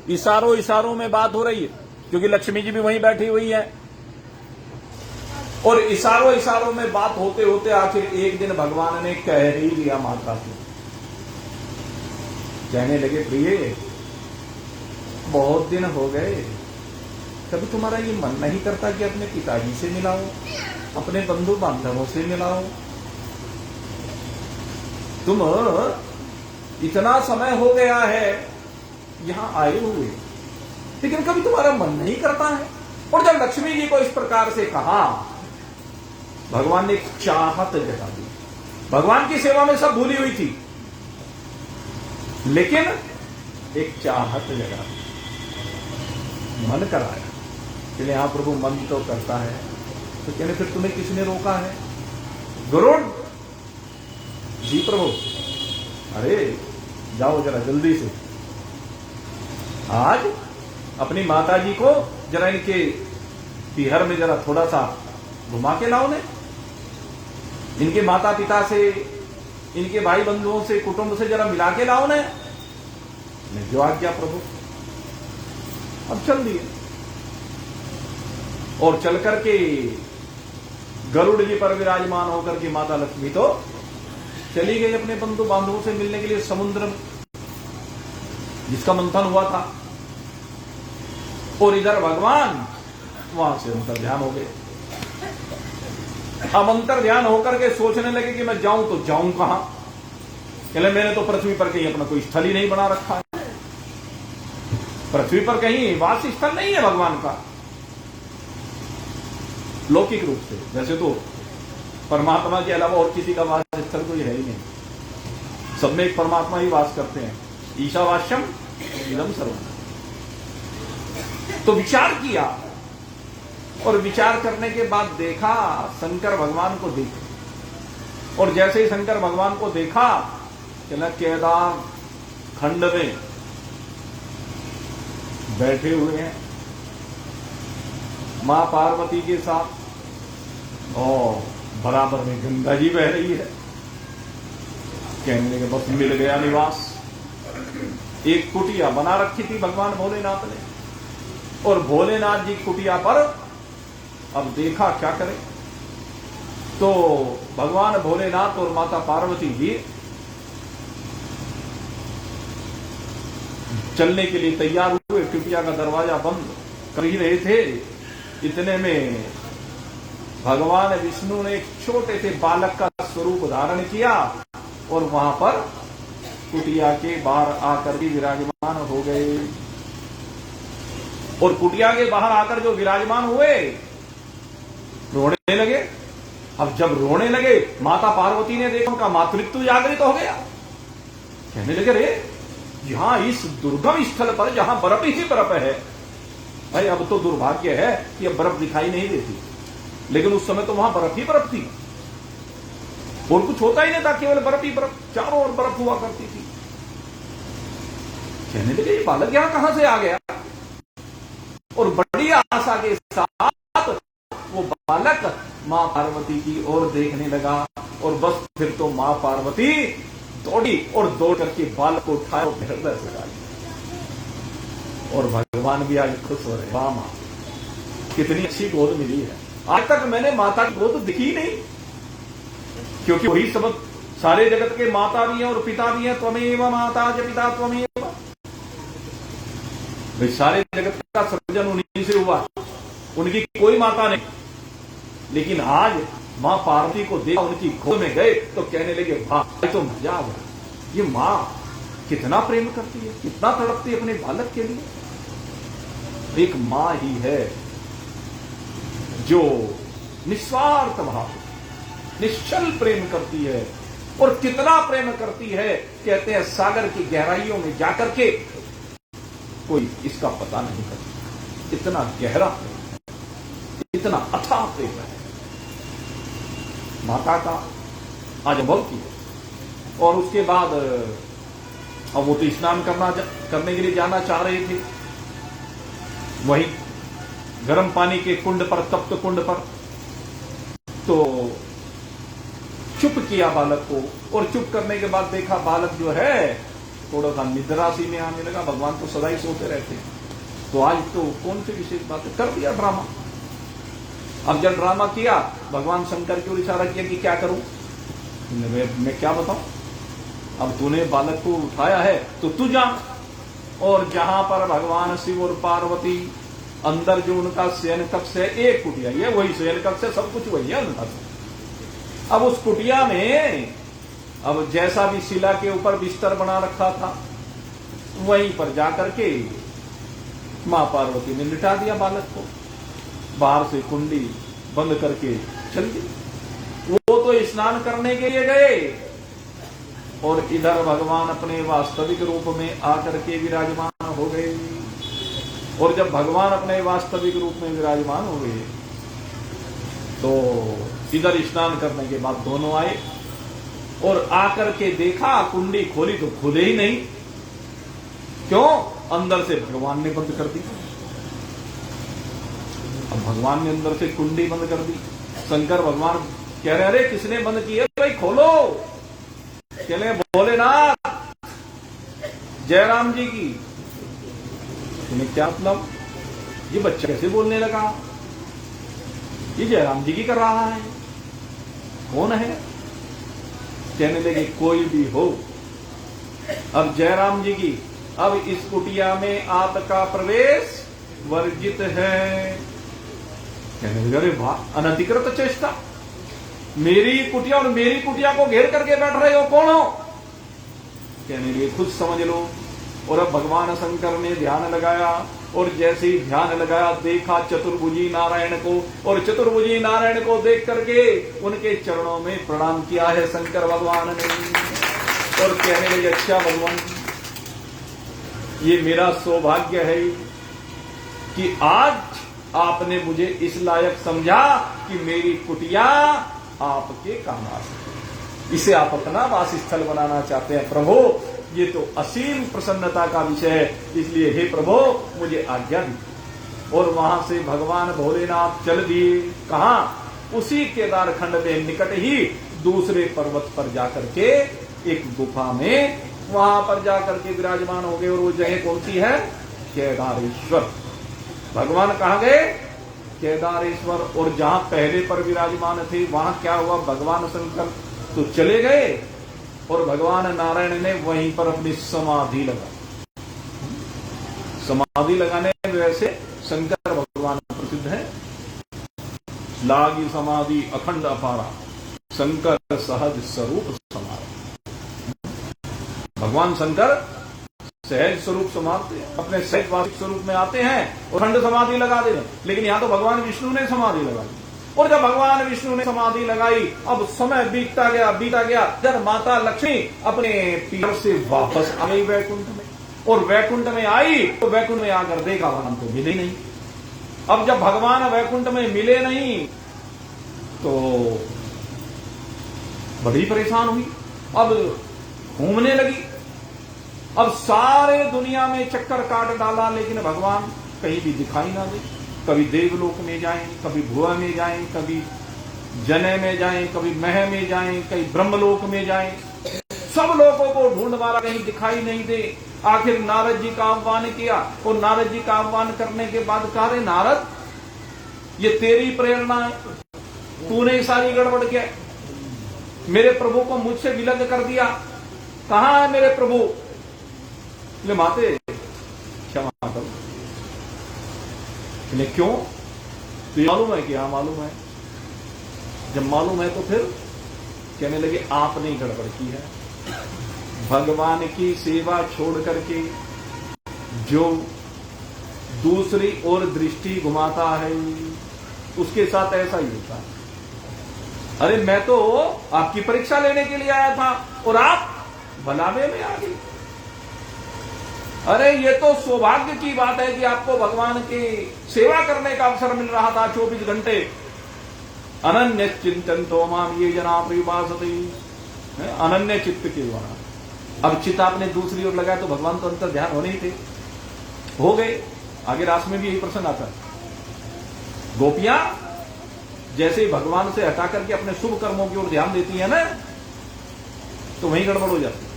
इशारों इशारों में बात हो रही है, क्योंकि लक्ष्मी जी भी वहीं बैठी हुई है। और इशारों इशारों में बात होते होते आखिर एक दिन भगवान ने कह ही दिया माता से। कहने लगे प्रिय, बहुत दिन हो गए, कभी तुम्हारा ये मन नहीं करता कि अपने पिताजी से मिलाओ, अपने बंधु बांधवों से मिलाओ? तुम इतना समय हो गया है यहां आए हुए, लेकिन कभी तुम्हारा मन नहीं करता है? और जब लक्ष्मी जी को इस प्रकार से कहा, भगवान ने एक चाहत जगा दी। भगवान की सेवा में सब भूली हुई थी, लेकिन एक चाहत जगा दी, मन कराया। चलिए हाँ प्रभु मन तो करता है, तो कहने फिर तुम्हें किसने रोका है? गरुड़ जी प्रभु, अरे जाओ जरा जल्दी से, आज अपनी माता जी को जरा इनके पीहर में जरा थोड़ा सा घुमा के लाओ ने, इनके माता पिता से, इनके भाई बंधुओं से, कुटुंब से जरा मिला के लाओ ने। जो आज्ञा प्रभु। अब चल दिए और चल करके गरुड़ जी पर विराजमान होकर के माता लक्ष्मी तो चली गई अपने बंधु बांधवों से मिलने के लिए समुद्र जिसका मंथन हुआ था। और इधर भगवान वहां से अंतर ध्यान हो गए। अब अंतर ध्यान होकर के सोचने लगे कि मैं जाऊं तो जाऊं कहां? कहले मैंने तो पृथ्वी पर कहीं अपना कोई स्थल ही नहीं बना रखा है, पृथ्वी पर कहीं वास स्थल नहीं है भगवान का लौकिक रूप से। वैसे तो परमात्मा के अलावा और किसी का वास स्थल कोई है ही नहीं, सब में एक परमात्मा ही वास करते हैं। ईशावास्यम इदम सर्वम। तो विचार किया और विचार करने के बाद देखा, शंकर भगवान को देखा। और जैसे ही शंकर भगवान को देखा, कहना केदार खंड में बैठे हुए हैं मां पार्वती के साथ और बराबर में गंगा जी बह रही है। कहने लगे बस मिल गया निवास। एक कुटिया बना रखी थी भगवान भोलेनाथ ने, और भोलेनाथ जी कुटिया पर अब देखा क्या करें। तो भगवान भोलेनाथ और माता पार्वती जी चलने के लिए तैयार हुए। कुटिया का दरवाजा बंद कर ही रहे थे, इतने में भगवान विष्णु ने एक छोटे से बालक का स्वरूप धारण किया और वहां पर कुटिया के बाहर आकर के विराजमान हो गए। और कुटिया के बाहर आकर जो विराजमान हुए, रोने लगे। अब जब रोने लगे, माता पार्वती ने देखा उनका मातृत्व जागृत हो गया। कहने लगे रे, यहां इस दुर्गम स्थल पर जहां बर्फ ही बर्फ है, भाई अब तो दुर्भाग्य है कि अब बर्फ दिखाई नहीं देती, लेकिन उस समय तो वहां बर्फ ही बर्फ थी और कुछ होता ही नहीं था, केवल बर्फ ही बर्फ, चारों ओर बर्फ हुआ करती थी। कहने लगे ये बालक यहां कहां से आ गया? और बड़ी आशा के साथ वो बालक मां पार्वती की ओर देखने लगा। और बस फिर तो मां पार्वती दौड़ी और दौड़ करके बालक को उठाया और हृदय से डाली। और भगवान भी आज खुश हो रहे, वाह मां कितनी अच्छी गोद मिली है। आज तक मैंने माता की गोद दिखी ही नहीं, क्योंकि वही सब सारे जगत के माता भी हैं और पिता भी हैं। त्वमेव माता च पिता त्वमेव। भाई सारे जगत का सृजन उन्हीं से हुआ, उनकी कोई माता नहीं। लेकिन आज मां पार्वती को देखा, उनकी गोद में गए तो कहने लगे वाह तो मजा आ गया, ये मां कितना प्रेम करती है, कितना तड़पती है अपने बालक के लिए। एक मां ही है जो निस्वार्थ भाव निश्चल प्रेम करती है। और कितना प्रेम करती है, कहते हैं सागर की गहराइयों में जाकर के कोई इसका पता नहीं करता। इतना गहरा प्रेम, इतना अथाह प्रेम है माता का। आज अनुभव किया। और उसके बाद अब वो तो स्नान करने के लिए जाना चाह रहे थे, वही गर्म पानी के कुंड पर, तप्त कुंड पर। तो चुप किया बालक को, और चुप करने के बाद देखा बालक जो है थोड़ा सा निद्रा सी में आने लगा। भगवान तो सदा ही सोते रहते हैं, तो आज तो कौन सी विशेष बात है, कर दिया ड्रामा। अब जब ड्रामा किया, भगवान शंकर की ओर इशारा किया कि क्या करूं, मैं क्या बताऊं, अब तूने बालक को उठाया है तो तू जा। और जहां पर भगवान शिव और पार्वती, अंदर जो उनका शयन कक्ष है, एक कुटिया, ये वही शयन कक्ष है, सब कुछ वही है उनका। अब उस कुटिया में अब जैसा भी शिला के ऊपर बिस्तर बना रखा था, वहीं पर जाकर के मां पार्वती ने लिटा दिया बालक को। बाहर से कुंडी बंद करके चल गई। वो तो स्नान करने के लिए गए, और इधर भगवान अपने वास्तविक रूप में आकर के विराजमान हो गए। और जब भगवान अपने वास्तविक रूप में विराजमान हो गए, तो इधर स्नान करने के बाद दोनों आए, और आकर के देखा कुंडी खोली तो खुले ही नहीं। क्यों? अंदर से भगवान ने बंद कर दी। अब भगवान ने अंदर से कुंडी बंद कर दी। शंकर भगवान कह रहे अरे किसने बंद की है भाई, खोलो। कह रहे भोलेनाथ जयराम जी की। तुम्हें क्या मतलब, ये बच्चा कैसे बोलने लगा, ये जयराम जी की कर रहा है, कौन है? कहने लगे कोई भी हो, अब जयराम जी की, अब इस कुटिया में आपका प्रवेश वर्जित है। कहने लगे अरे वाह, अनधिकृत चेष्टा, मेरी कुटिया और मेरी कुटिया को घेर करके बैठ रहे हो, कौन हो? कहने लगे खुद समझ लो। और अब भगवान शंकर ने ध्यान लगाया, और जैसे ही ध्यान लगाया देखा चतुर्भुजी नारायण को, और चतुर्भुजी नारायण को देख करके उनके चरणों में प्रणाम किया है शंकर भगवान ने। और कहने लगे अच्छा भगवान, ये मेरा सौभाग्य है कि आज आपने मुझे इस लायक समझा कि मेरी कुटिया आपके काम आ सके, इसे आप अपना वासस्थल बनाना चाहते हैं प्रभु। ये तो असीम प्रसन्नता का विषय है, इसलिए हे प्रभु मुझे आज्ञा दी। और वहां से भगवान भोलेनाथ चल दिए, कहां? उसी केदार खंड में निकट ही दूसरे पर्वत पर जाकर के एक गुफा में, वहां पर जाकर के विराजमान हो गए। और वो जगह कौन सी है? केदारेश्वर। भगवान कहां गए? केदारेश्वर। और जहां पहले पर विराजमान थे वहां क्या हुआ, भगवान शंकर तो चले गए, और भगवान नारायण ने वहीं पर अपनी समाधि लगा। समाधि लगाने में वैसे शंकर भगवान प्रसिद्ध है, लागी समाधि अखंड अपारा, शंकर सहज स्वरूप समारा। भगवान शंकर सहज स्वरूप समाते हैं, अपने सहज वास्तविक स्वरूप में आते हैं और अखंड समाधि लगा देते हैं। लेकिन यहां तो भगवान विष्णु ने समाधि लगाई, और जब भगवान विष्णु ने समाधि लगाई, अब समय बीतता गया। जब माता लक्ष्मी अपने पीर से वापस आ गई वैकुंठ में, और वैकुंठ में आई तो वैकुंठ में आकर देखा भगवान तो मिले नहीं। अब जब भगवान वैकुंठ में मिले नहीं तो बड़ी परेशान हुई, अब घूमने लगी। अब सारे दुनिया में चक्कर काट डाला, लेकिन भगवान कहीं भी दिखाई ना दे। कभी देवलोक में जाएं, कभी भुआ में जाएं, कभी जने में जाएं, कभी मह में जाएं, कहीं ब्रह्मलोक में जाएं, सब लोगों को ढूंढ मारा, कहीं दिखाई नहीं दे। आखिर नारद जी का आह्वान किया, और नारद जी का आह्वान करने के बाद कहा रे नारद, ये तेरी प्रेरणा है, तूने ही सारी गड़बड़ किया, मेरे प्रभु को मुझसे विलग कर दिया, कहां है मेरे प्रभु? बोले माते क्षमा करो। बोले क्यों? तो ये मालूम है कि हाँ मालूम है। जब मालूम है तो फिर कहने लगे आपने ही गड़बड़ की है। भगवान की सेवा छोड़ करके जो दूसरी ओर दृष्टि घुमाता है उसके साथ ऐसा ही होता है। अरे मैं तो आपकी परीक्षा लेने के लिए आया था और आप भलावे में आ गए। अरे ये तो सौभाग्य की बात है कि आपको भगवान की सेवा करने का अवसर मिल रहा था 24 घंटे। अनन्य चिंतन तो माम ये जना प्रियुपासते, अनन्य चित्त के द्वारा। अब चित्त आपने दूसरी ओर लगाया तो भगवान तो अंतर ध्यान होने ही थे, हो गए। आगे रास में भी यही प्रसंग आता है। गोपियां जैसे ही भगवान से हटा करके अपने शुभ कर्मों की ओर ध्यान देती है ना, तो वहीं गड़बड़ हो जाती है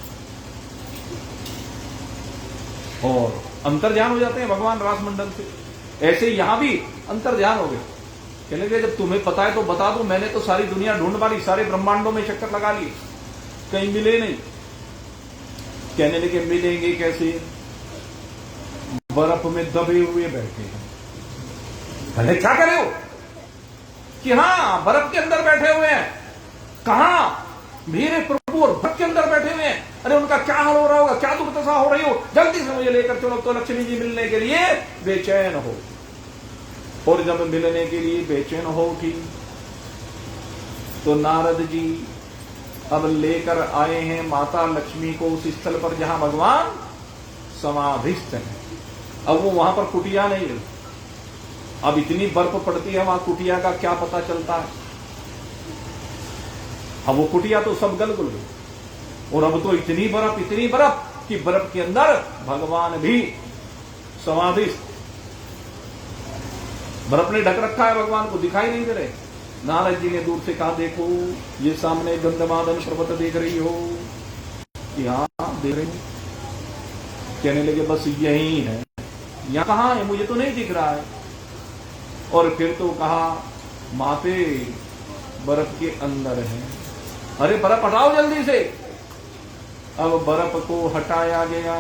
और अंतर ध्यान हो जाते हैं भगवान रास मंडल से। ऐसे यहां भी अंतर ध्यान हो गए। कहने लगे जब तुम्हें पता है तो बता दो, मैंने तो सारी दुनिया ढूंढ वाली, सारे ब्रह्मांडों में चक्कर लगा लिए, कहीं मिले नहीं। कहने लगे मिलेंगे कैसे? बर्फ में दबे हुए बैठे हैं। अरे क्या करे हो? कि हां बर्फ के अंदर बैठे हुए हैं। कहां? मेरे प्रभु और बर्फ के अंदर बैठे हुए हैं। अरे उनका क्या हाल हो रहा होगा, क्या दुर्दशा हो रही हो, जल्दी से मुझे लेकर चलो। तो लक्ष्मी जी मिलने के लिए बेचैन हो, और जब मिलने के लिए बेचैन हो उठी तो नारद जी अब लेकर आए हैं माता लक्ष्मी को उस स्थल पर जहां भगवान समाधिस्थ हैं। अब वो वहां पर कुटिया नहीं है। अब इतनी बर्फ पड़ती है वहां, कुटिया का क्या पता चलता है। अब वो कुटिया तो सब गल गई, और अब तो इतनी बर्फ कि बर्फ के अंदर भगवान भी समाधिस्थ, बर्फ ने ढक रखा है, भगवान को दिखाई नहीं दे रहे। नारद जी ने दूर से कहा देखो ये सामने गंधमादन पर्वत देख रही हो? कि हाँ देख रही हूं। कहने लगे बस यही है, यहां कहां है? मुझे तो नहीं दिख रहा है। और फिर तो कहा माते बर्फ के अंदर है। अरे बर्फ हटाओ जल्दी से। अब बर्फ को हटाया गया।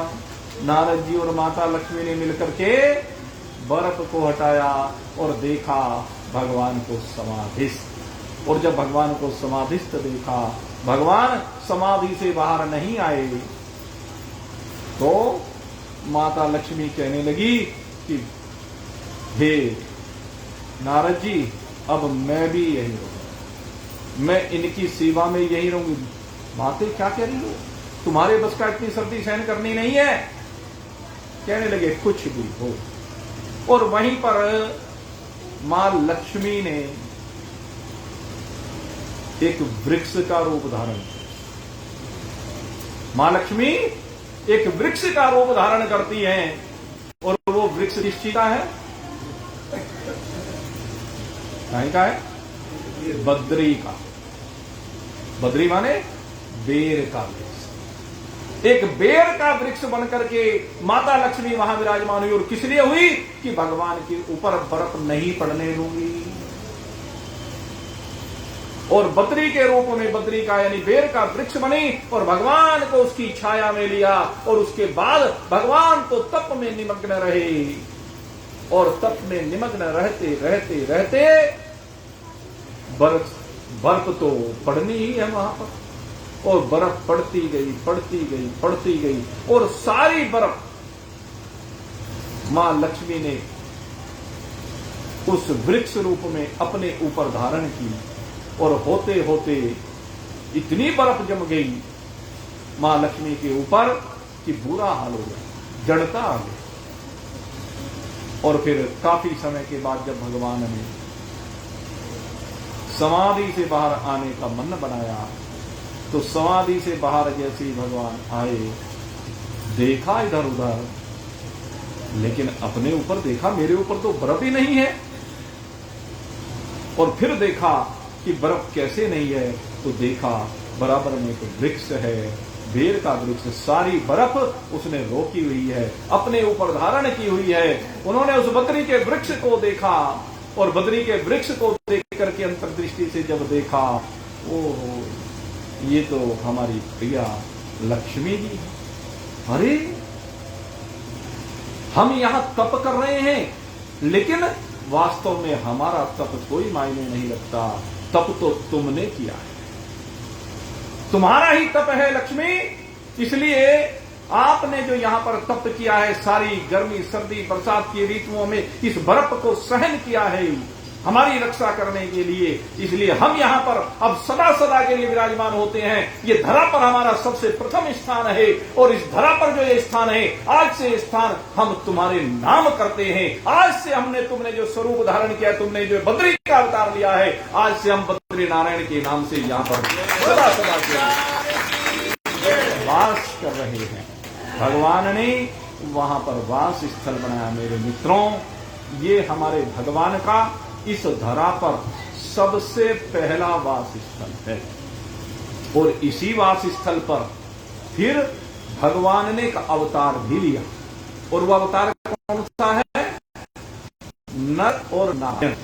नारद जी और माता लक्ष्मी ने मिलकर के बर्फ को हटाया और देखा भगवान को समाधिस्थ। और जब भगवान को समाधिस्थ देखा, भगवान समाधि से बाहर नहीं आए, तो माता लक्ष्मी कहने लगी कि हे नारद जी अब मैं भी यही रहूंगा, मैं इनकी सेवा में यही रहूंगी। माते क्या कह रही हो? तुम्हारे बस का इतनी सर्दी सहन करनी नहीं है। कहने लगे कुछ भी हो। और वहीं पर मां लक्ष्मी ने एक वृक्ष का रूप धारण किया। मां लक्ष्मी एक वृक्ष का रूप धारण करती हैं, और वो वृक्ष किस चीज का है? कहीं का है? बद्री का। बद्री माने बेर का वृक्ष। एक बेर का वृक्ष बनकर के माता लक्ष्मी वहां विराजमान हुई। और किस लिए हुई? कि भगवान के ऊपर बर्फ नहीं पड़ने दूंगी। और बद्री के रूप में बद्री का यानी बेर का वृक्ष बनी और भगवान को उसकी छाया में लिया। और उसके बाद भगवान तो तप में निमग्न रहे, और तप में निमग्न रहते रहते रहते बर्फ तो पड़नी ही है वहां पर, और बर्फ पड़ती गई पड़ती गई पड़ती गई, और सारी बर्फ मां लक्ष्मी ने उस वृक्ष रूप में अपने ऊपर धारण की। और होते होते इतनी बर्फ जम गई मां लक्ष्मी के ऊपर कि बुरा हाल हो गया, जड़ता आ गई। और फिर काफी समय के बाद जब भगवान ने समाधि से बाहर आने का मन बनाया, तो समाधि से बाहर जैसे ही भगवान आए, देखा इधर उधर, लेकिन अपने ऊपर देखा, मेरे ऊपर तो बर्फ ही नहीं है। और फिर देखा कि बर्फ कैसे नहीं है, तो देखा बराबर में तो वृक्ष है, बेर का वृक्ष। सारी बर्फ उसने रोकी हुई है, अपने ऊपर धारण की हुई है। उन्होंने उस बद्री के वृक्ष को देखा और बद्री के वृक्ष को देख करके अंतर्दृष्टि से जब देखा, ओहो ये तो हमारी प्रिया लक्ष्मी जी है। अरे हम यहां तप कर रहे हैं, लेकिन वास्तव में हमारा तप कोई मायने नहीं रखता। तप तो तुमने किया है, तुम्हारा ही तप है लक्ष्मी। इसलिए आपने जो यहां पर तप किया है, सारी गर्मी सर्दी बरसात की ऋतुओं में इस बर्फ को सहन किया है हमारी रक्षा करने के लिए। इसलिए हम यहां पर अब सदा सदा के लिए विराजमान होते हैं। ये धरा पर हमारा सबसे प्रथम स्थान है, और इस धरा पर जो ये स्थान है, आज से स्थान हम तुम्हारे नाम करते हैं। आज से तुमने जो स्वरूप धारण किया, तुमने जो बद्री का अवतार लिया है, आज से हम बद्री नारायण के नाम से यहां पर सदा सदा के वास कर रहे हैं। भगवान ने वहां पर वास स्थल बनाया। मेरे मित्रों, ये हमारे भगवान का इस धरा पर सबसे पहला वास स्थल है, और इसी वास स्थल पर फिर भगवान ने एक अवतार भी लिया, और वह अवतार कौन सा है? नर और नारायण।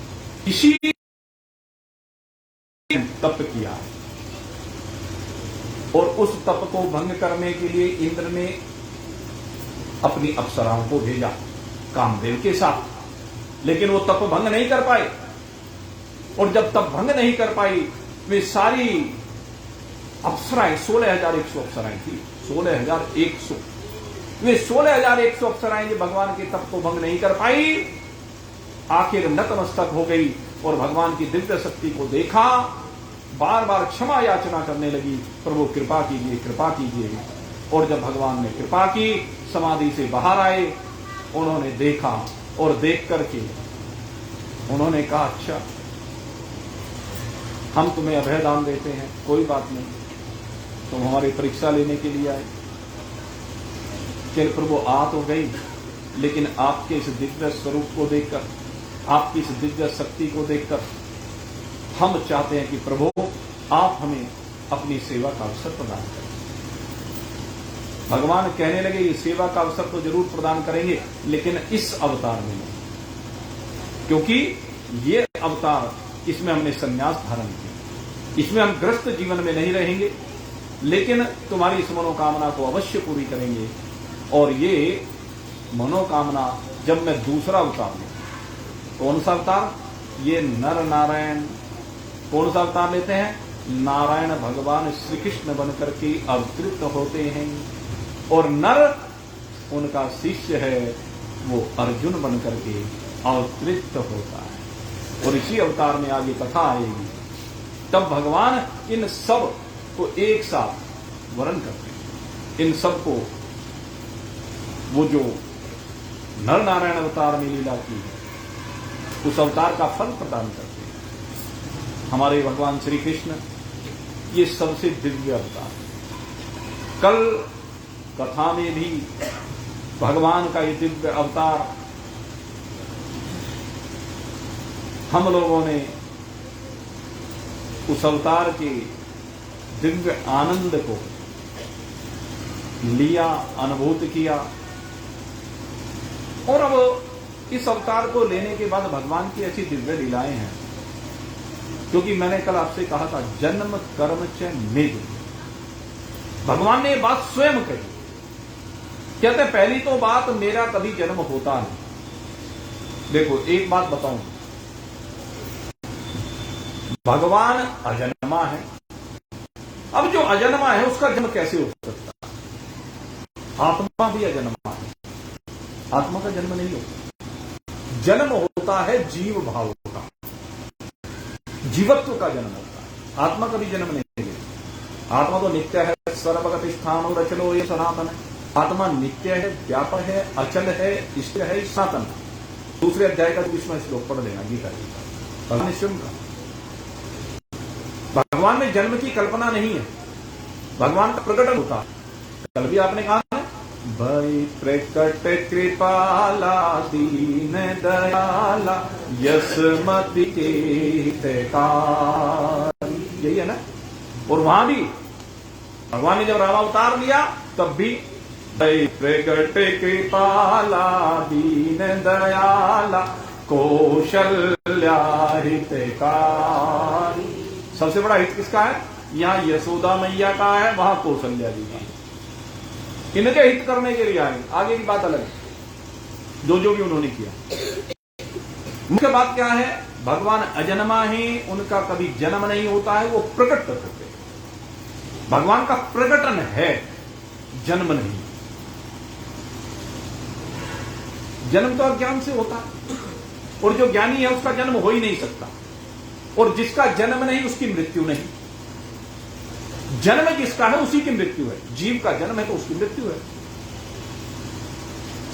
इसी तप किया है, और उस तप को भंग करने के लिए इंद्र ने अपनी अप्सराओं को भेजा कामदेव के साथ, लेकिन वो तप भंग नहीं कर पाए। और जब तप भंग नहीं कर पाई, वे सारी अप्सराएं 16,100 अप्सराएं थी, 16,100, वे 16,100 अप्सराएं जो भगवान के तप को भंग नहीं कर पाई, आखिर नतमस्तक हो गई और भगवान की दिव्य शक्ति को देखा, बार बार क्षमा याचना करने लगी, प्रभु कृपा कीजिए, कृपा कीजिए। और जब भगवान ने कृपा की, समाधि से बाहर आए, उन्होंने देखा, और देख करके उन्होंने कहा, अच्छा हम तुम्हें अभय दान देते हैं, कोई बात नहीं, तुम हमारी परीक्षा लेने के लिए आए। चल प्रभु आ तो गई, लेकिन आपके इस दिव्य स्वरूप को देखकर, आपकी इस दिव्य शक्ति को देखकर हम चाहते हैं कि प्रभु आप हमें अपनी सेवा का अवसर प्रदान करें। भगवान कहने लगे, ये सेवा का अवसर तो जरूर प्रदान करेंगे, लेकिन इस अवतार में नहीं, क्योंकि ये अवतार, इसमें हमने संन्यास धारण किया, इसमें हम ग्रस्त जीवन में नहीं रहेंगे, लेकिन तुम्हारी इस मनोकामना को अवश्य पूरी करेंगे। और ये मनोकामना जब मैं दूसरा अवतार लूं, कौन सा अवतार? ये नर नारायण कौन सा अवतार लेते हैं? नारायण भगवान श्री कृष्ण बनकर के अवतरित होते हैं, और नर उनका शिष्य है, वो अर्जुन बनकर के अवतरित होता है। और इसी अवतार में आगे कथा आएगी, तब भगवान इन सब को एक साथ वरण करते हैं। इन सब को वो जो नर नारायण अवतार में लीला की है, उस अवतार का फल प्रदान करते हैं। हमारे भगवान श्री कृष्ण ये सबसे दिव्य अवतार। कल कथा में भी भगवान का ये दिव्य अवतार हम लोगों ने उस अवतार के दिव्य आनंद को लिया, अनुभूत किया। और अब इस अवतार को लेने के बाद भगवान की ऐसी दिव्य लीलाएं हैं, क्योंकि मैंने कल आपसे कहा था, जन्म कर्म च मेद। भगवान ने ये बात स्वयं कही। कहते हैं, पहली तो बात, मेरा कभी जन्म होता नहीं। देखो एक बात बताऊं, भगवान अजन्मा है। अब जो अजन्मा है उसका जन्म कैसे हो सकता है? आत्मा भी अजन्मा है, आत्मा का जन्म नहीं होता। जन्म होता है जीव भाव का, जीवत्व का जन्म होता है, आत्मा का भी जन्म नहीं है। आत्मा तो नित्य है, सर्वगत स्थानो रचलो ये सनातन है। आत्मा नित्य है, व्यापक है, अचल है, स्थिर है, सनातन। दूसरे अध्याय का 20वां श्लोक पढ़ लेना गीता जी का, भगवान स्वयं का। भगवान में जन्म की कल्पना नहीं है, भगवान का प्रकटन होता है। कल भी आपने कहा है, भई प्रकट कृपाला दीन दयाला यशमति के यही है ना। और वहां भी भगवान ने जब रामावतार लिया, तब भी भई प्रकट कृपाला दीन दयाला कौशल्या हितकारी। सबसे बड़ा हित किसका है? यहां यशोदा मैया का है, वहां कौशल्या जी का। इनके हित करने के लिए आए, आगे की बात अलग है, जो भी उन्होंने किया। मुख्य बात क्या है? भगवान अजन्मा है, उनका कभी जन्म नहीं होता है, वो प्रकट होते हैं। भगवान का प्रकटन है, जन्म नहीं। जन्म तो अज्ञान से होता है, और जो ज्ञानी है उसका जन्म हो ही नहीं सकता, और जिसका जन्म नहीं उसकी मृत्यु नहीं। जन्म जिसका है उसी की मृत्यु है। जीव का जन्म है तो उसकी मृत्यु है,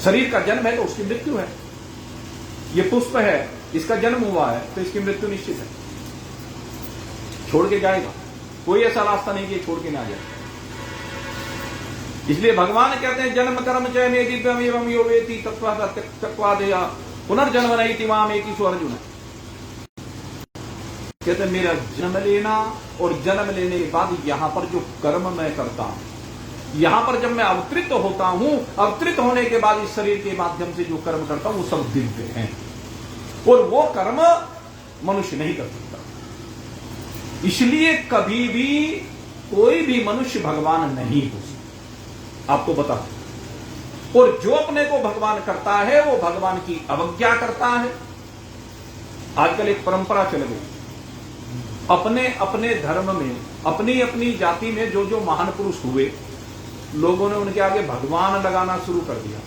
शरीर का जन्म है तो उसकी मृत्यु है। ये पुष्प है, इसका जन्म हुआ है तो इसकी मृत्यु निश्चित है, छोड़ के जाएगा। कोई ऐसा रास्ता नहीं कि छोड़ के ना जाए। इसलिए भगवान कहते हैं जन्म कर्म चयने दिव्यम एवं यो वेति तत्वादया पुनर्जन्म नहीं तिमाम एक अर्जुन। कहते हैं मेरा जन्म लेना और जन्म लेने के बाद यहां पर जो कर्म मैं करता हूं, यहां पर जब मैं अवतरित होता हूं, अवतरित होने के बाद इस शरीर के माध्यम से जो कर्म करता हूं वो सब दिव्य हैं, और वो कर्म मनुष्य नहीं कर सकता। इसलिए कभी भी कोई भी मनुष्य भगवान नहीं हो सकता, आपको बता। और जो अपने को भगवान करता है वो भगवान की अवज्ञा करता है। आजकल एक परंपरा चल गई, अपने अपने धर्म में, अपनी अपनी जाति में जो जो महान पुरुष हुए, लोगों ने उनके आगे भगवान लगाना शुरू कर दिया।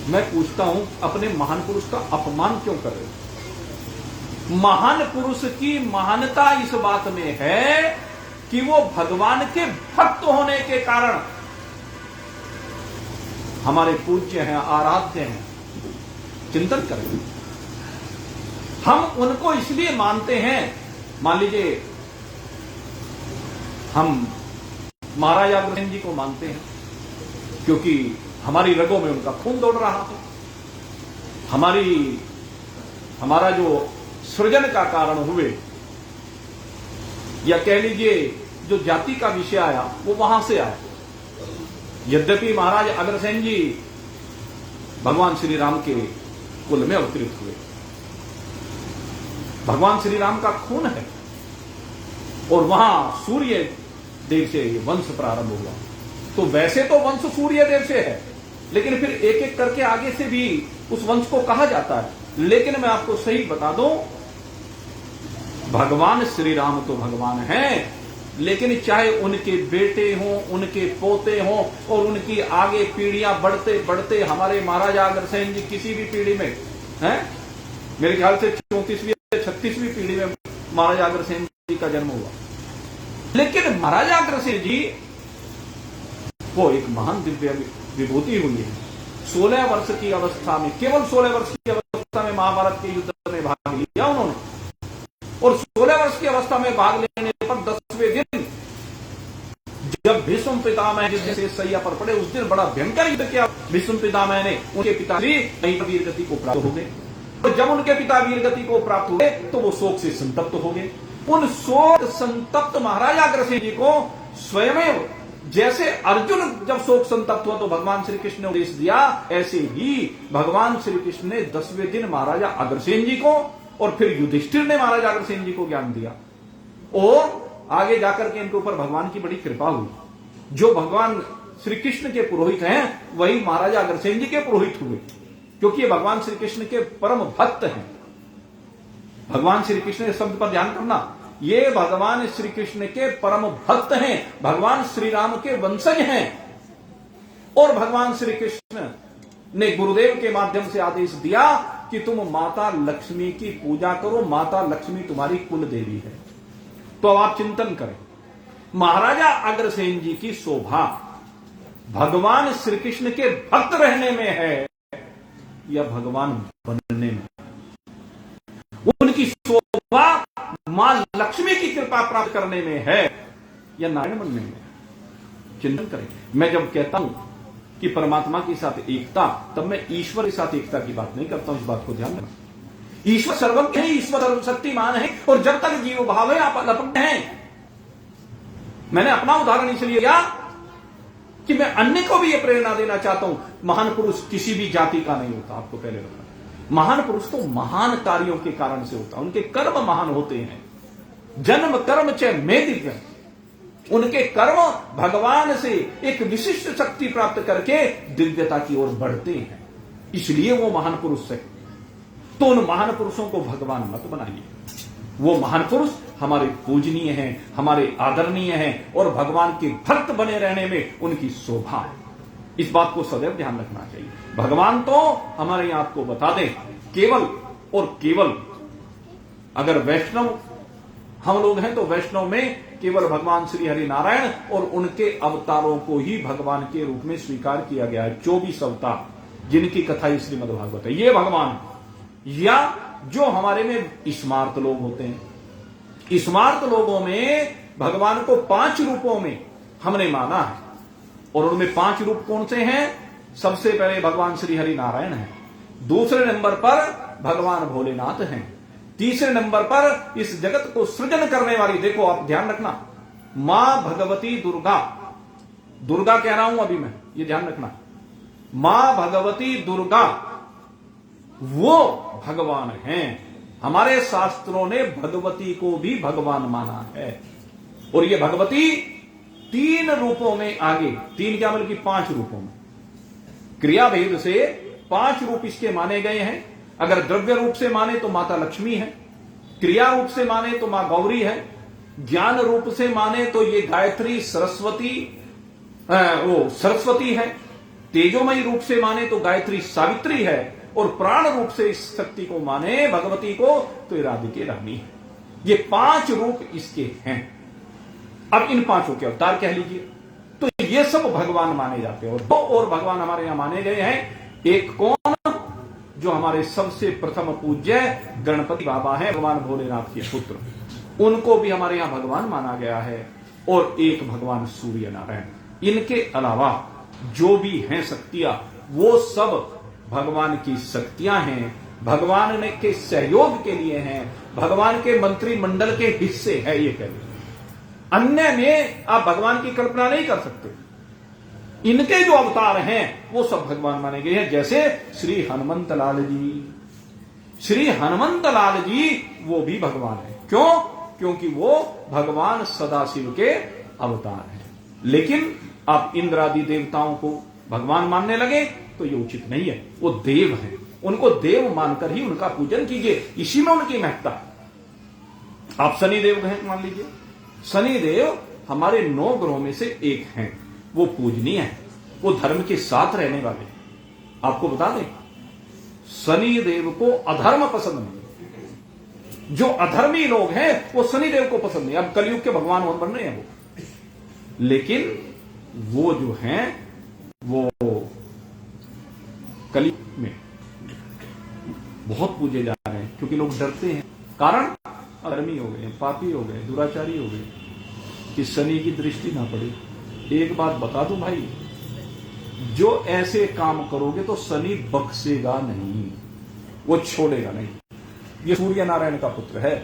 मैं पूछता हूं, अपने महान पुरुष का अपमान क्यों कर रहे हो? महान पुरुष की महानता इस बात में है कि वो भगवान के भक्त होने के कारण हमारे पूज्य हैं, आराध्य हैं। चिंतन करें, हम उनको इसलिए मानते हैं। मान लीजिए हम महाराज अग्रसेन जी को मानते हैं क्योंकि हमारी रगों में उनका खून दौड़ रहा है। हमारा जो सृजन का कारण हुए, या कह लीजिए जो जाति का विषय आया वो वहां से आया। यद्यपि महाराज अग्रसेन जी भगवान श्री राम के कुल में अवतरित हुए, भगवान श्री राम का खून है, और वहां सूर्य देव से ये वंश प्रारंभ हुआ। तो वैसे तो वंश सूर्य देव से है, लेकिन फिर एक एक करके आगे से भी उस वंश को कहा जाता है। लेकिन मैं आपको सही बता दूं, भगवान श्री राम तो भगवान हैं, लेकिन चाहे उनके बेटे हों, उनके पोते हों, और उनकी आगे पीढ़ियां बढ़ते बढ़ते हमारे महाराजा अग्रसेन जी किसी भी पीढ़ी में हैं, मेरे ख्याल से 34वीं या 36वीं पीढ़ी में महाराजा अग्रसेन जी का जन्म हुआ। लेकिन महाराजा अग्रसेन जी को एक महान दिव्य विभूति हुई है। 16 वर्ष की अवस्था में, केवल 16 वर्ष की अवस्था में महाभारत के युद्ध में भाग लिया उन्होंने, और 16 वर्ष की अवस्था में भाग लेने पर 10वें दिन जब भीष्म पितामह युद्ध से सैया पर पड़े, उस दिन बड़ा भयंकर युद्ध किया भीष्म पितामह ने। उनके पिताश्री वीर गति को प्राप्त हो गए, और जब उनके पिता वीर गति को प्राप्त हुए तो वो शोक से संतप्त हो गए। उन शोक संतप्त महाराजा अग्रसेन जी को स्वयं, जैसे अर्जुन जब शोक संतप्त हुआ तो भगवान श्री कृष्ण ने उपदेश दिया, ऐसे ही भगवान श्री कृष्ण ने 10वें दिन महाराजा अग्रसेन जी को, और फिर युधिष्ठिर ने महाराजा अग्रसेन जी को ज्ञान दिया, और आगे जाकर के इनके ऊपर भगवान की बड़ी कृपा हुई। जो भगवान श्री कृष्ण के पुरोहित हैं वही महाराजा अग्रसेन जी के पुरोहित हुए, क्योंकि ये भगवान श्री कृष्ण के परम भक्त हैं। भगवान श्री कृष्ण शब्द पर ध्यान करना, ये भगवान श्री कृष्ण के परम भक्त हैं, भगवान श्री राम के वंशज हैं। और भगवान श्री कृष्ण ने गुरुदेव के माध्यम से आदेश दिया कि तुम माता लक्ष्मी की पूजा करो, माता लक्ष्मी तुम्हारी कुल देवी है। तो अब आप चिंतन करें, महाराजा अग्रसेन जी की शोभा भगवान श्री कृष्ण के भक्त रहने में है या भगवान बनने में? उनकी शोभा मां लक्ष्मी की कृपा प्राप्त करने में है या नारायण बनने में? चिंतन करें। मैं जब कहता हूं कि परमात्मा के साथ एकता, तब मैं ईश्वर के साथ एकता की बात नहीं करता हूं, इस बात को ध्यान रखना। ईश्वर सर्वज्ञ है, ईश्वर सर्वशक्तिमान है, और जब तक जीव भाव है आप अलपट हैं। मैंने अपना उदाहरण इसलिए लिया कि मैं अन्य को भी यह प्रेरणा देना चाहता हूं, महान पुरुष किसी भी जाति का नहीं होता, आपको पहले बताया। महान पुरुष तो महान कार्यों के कारण से होता है, उनके कर्म महान होते हैं। जन्म कर्म च में दिव्य, उनके कर्म भगवान से एक विशिष्ट शक्ति प्राप्त करके दिव्यता की ओर बढ़ते हैं, इसलिए वो महान पुरुष है। तो उन महान पुरुषों को भगवान मत बनाइए। वो महान पुरुष हमारे पूजनीय हैं, हमारे आदरणीय हैं और भगवान के भक्त बने रहने में उनकी शोभा है। इस बात को सदैव ध्यान रखना चाहिए। भगवान तो हमारे यहां आपको बता दें, केवल और केवल अगर वैष्णव हम लोग हैं तो वैष्णव में केवल भगवान श्री हरि नारायण और उनके अवतारों को ही भगवान के रूप में स्वीकार किया गया है। 24 अवतार जिनकी कथा श्रीमद् भागवत है, ये भगवान। या जो हमारे में स्मार्त लोग होते हैं, स्मार्त लोगों में भगवान को 5 रूपों में हमने माना है और उनमें 5 रूप कौन से हैं? सबसे पहले भगवान श्री हरि नारायण हैं, दूसरे नंबर पर भगवान भोलेनाथ हैं, तीसरे नंबर पर इस जगत को सृजन करने वाली, देखो आप ध्यान रखना, मां भगवती दुर्गा, दुर्गा कह रहा हूं अभी मैं, ये ध्यान रखना, मां भगवती दुर्गा वो भगवान हैं। हमारे शास्त्रों ने भगवती को भी भगवान माना है और ये भगवती 3 रूपों में आगे, 3 क्या बल्कि 5 रूपों में, क्रिया भेद से 5 रूप इसके माने गए हैं। अगर द्रव्य रूप से माने तो माता लक्ष्मी है, क्रिया रूप से माने तो मां गौरी है, ज्ञान रूप से माने तो ये गायत्री सरस्वती वो सरस्वती है, तेजोमयी रूप से माने तो गायत्री सावित्री है और प्राण रूप से इस शक्ति को माने भगवती को तो राधिके रानी है। ये 5 रूप इसके हैं। अब इन 5 के अवतार कह लीजिए, तो ये सब भगवान माने जाते हैं। और 2 और भगवान हमारे यहां माने गए हैं। एक कौन? जो हमारे सबसे प्रथम पूज्य गणपति बाबा हैं, भगवान भोलेनाथ के पुत्र, उनको भी हमारे यहां भगवान माना गया है। और एक भगवान सूर्य नारायण। इनके अलावा जो भी हैं शक्तियां, वो सब भगवान की शक्तियां हैं, भगवान ने के सहयोग के लिए हैं, भगवान के मंत्रिमंडल के हिस्से है, ये कह लीजिए। अन्य में आप भगवान की कल्पना नहीं कर सकते। इनके जो अवतार हैं वो सब भगवान माने गए हैं। जैसे श्री हनुमंत लाल जी, श्री हनुमंत लाल जी वो भी भगवान है। क्यों? क्योंकि वो भगवान सदाशिव के अवतार हैं। लेकिन आप इंद्र आदि देवताओं को भगवान मानने लगे तो ये उचित नहीं है। वो देव हैं, उनको देव मानकर ही उनका पूजन कीजिए, इसी में उनकी महत्ता है। आप शनिदेव हैं मान लीजिए, शनिदेव हमारे 9 ग्रहों में से एक हैं, वो पूजनीय है, वो धर्म के साथ रहने वाले। आपको बता दें, शनिदेव को अधर्म पसंद नहीं। जो अधर्मी लोग हैं वो शनिदेव को पसंद नहीं। अब कलयुग के भगवान बन रहे हैं वो, लेकिन वो जो हैं वो कलयुग में बहुत पूजे जा रहे हैं, क्योंकि लोग डरते हैं। कारण अधर्मी हो गए, पापी हो गए, दुराचारी हो गए, कि शनि की दृष्टि ना पड़े। एक बात बता दूं भाई, जो ऐसे काम करोगे तो शनि बख्शेगा नहीं, वो छोड़ेगा नहीं। ये सूर्य नारायण का पुत्र है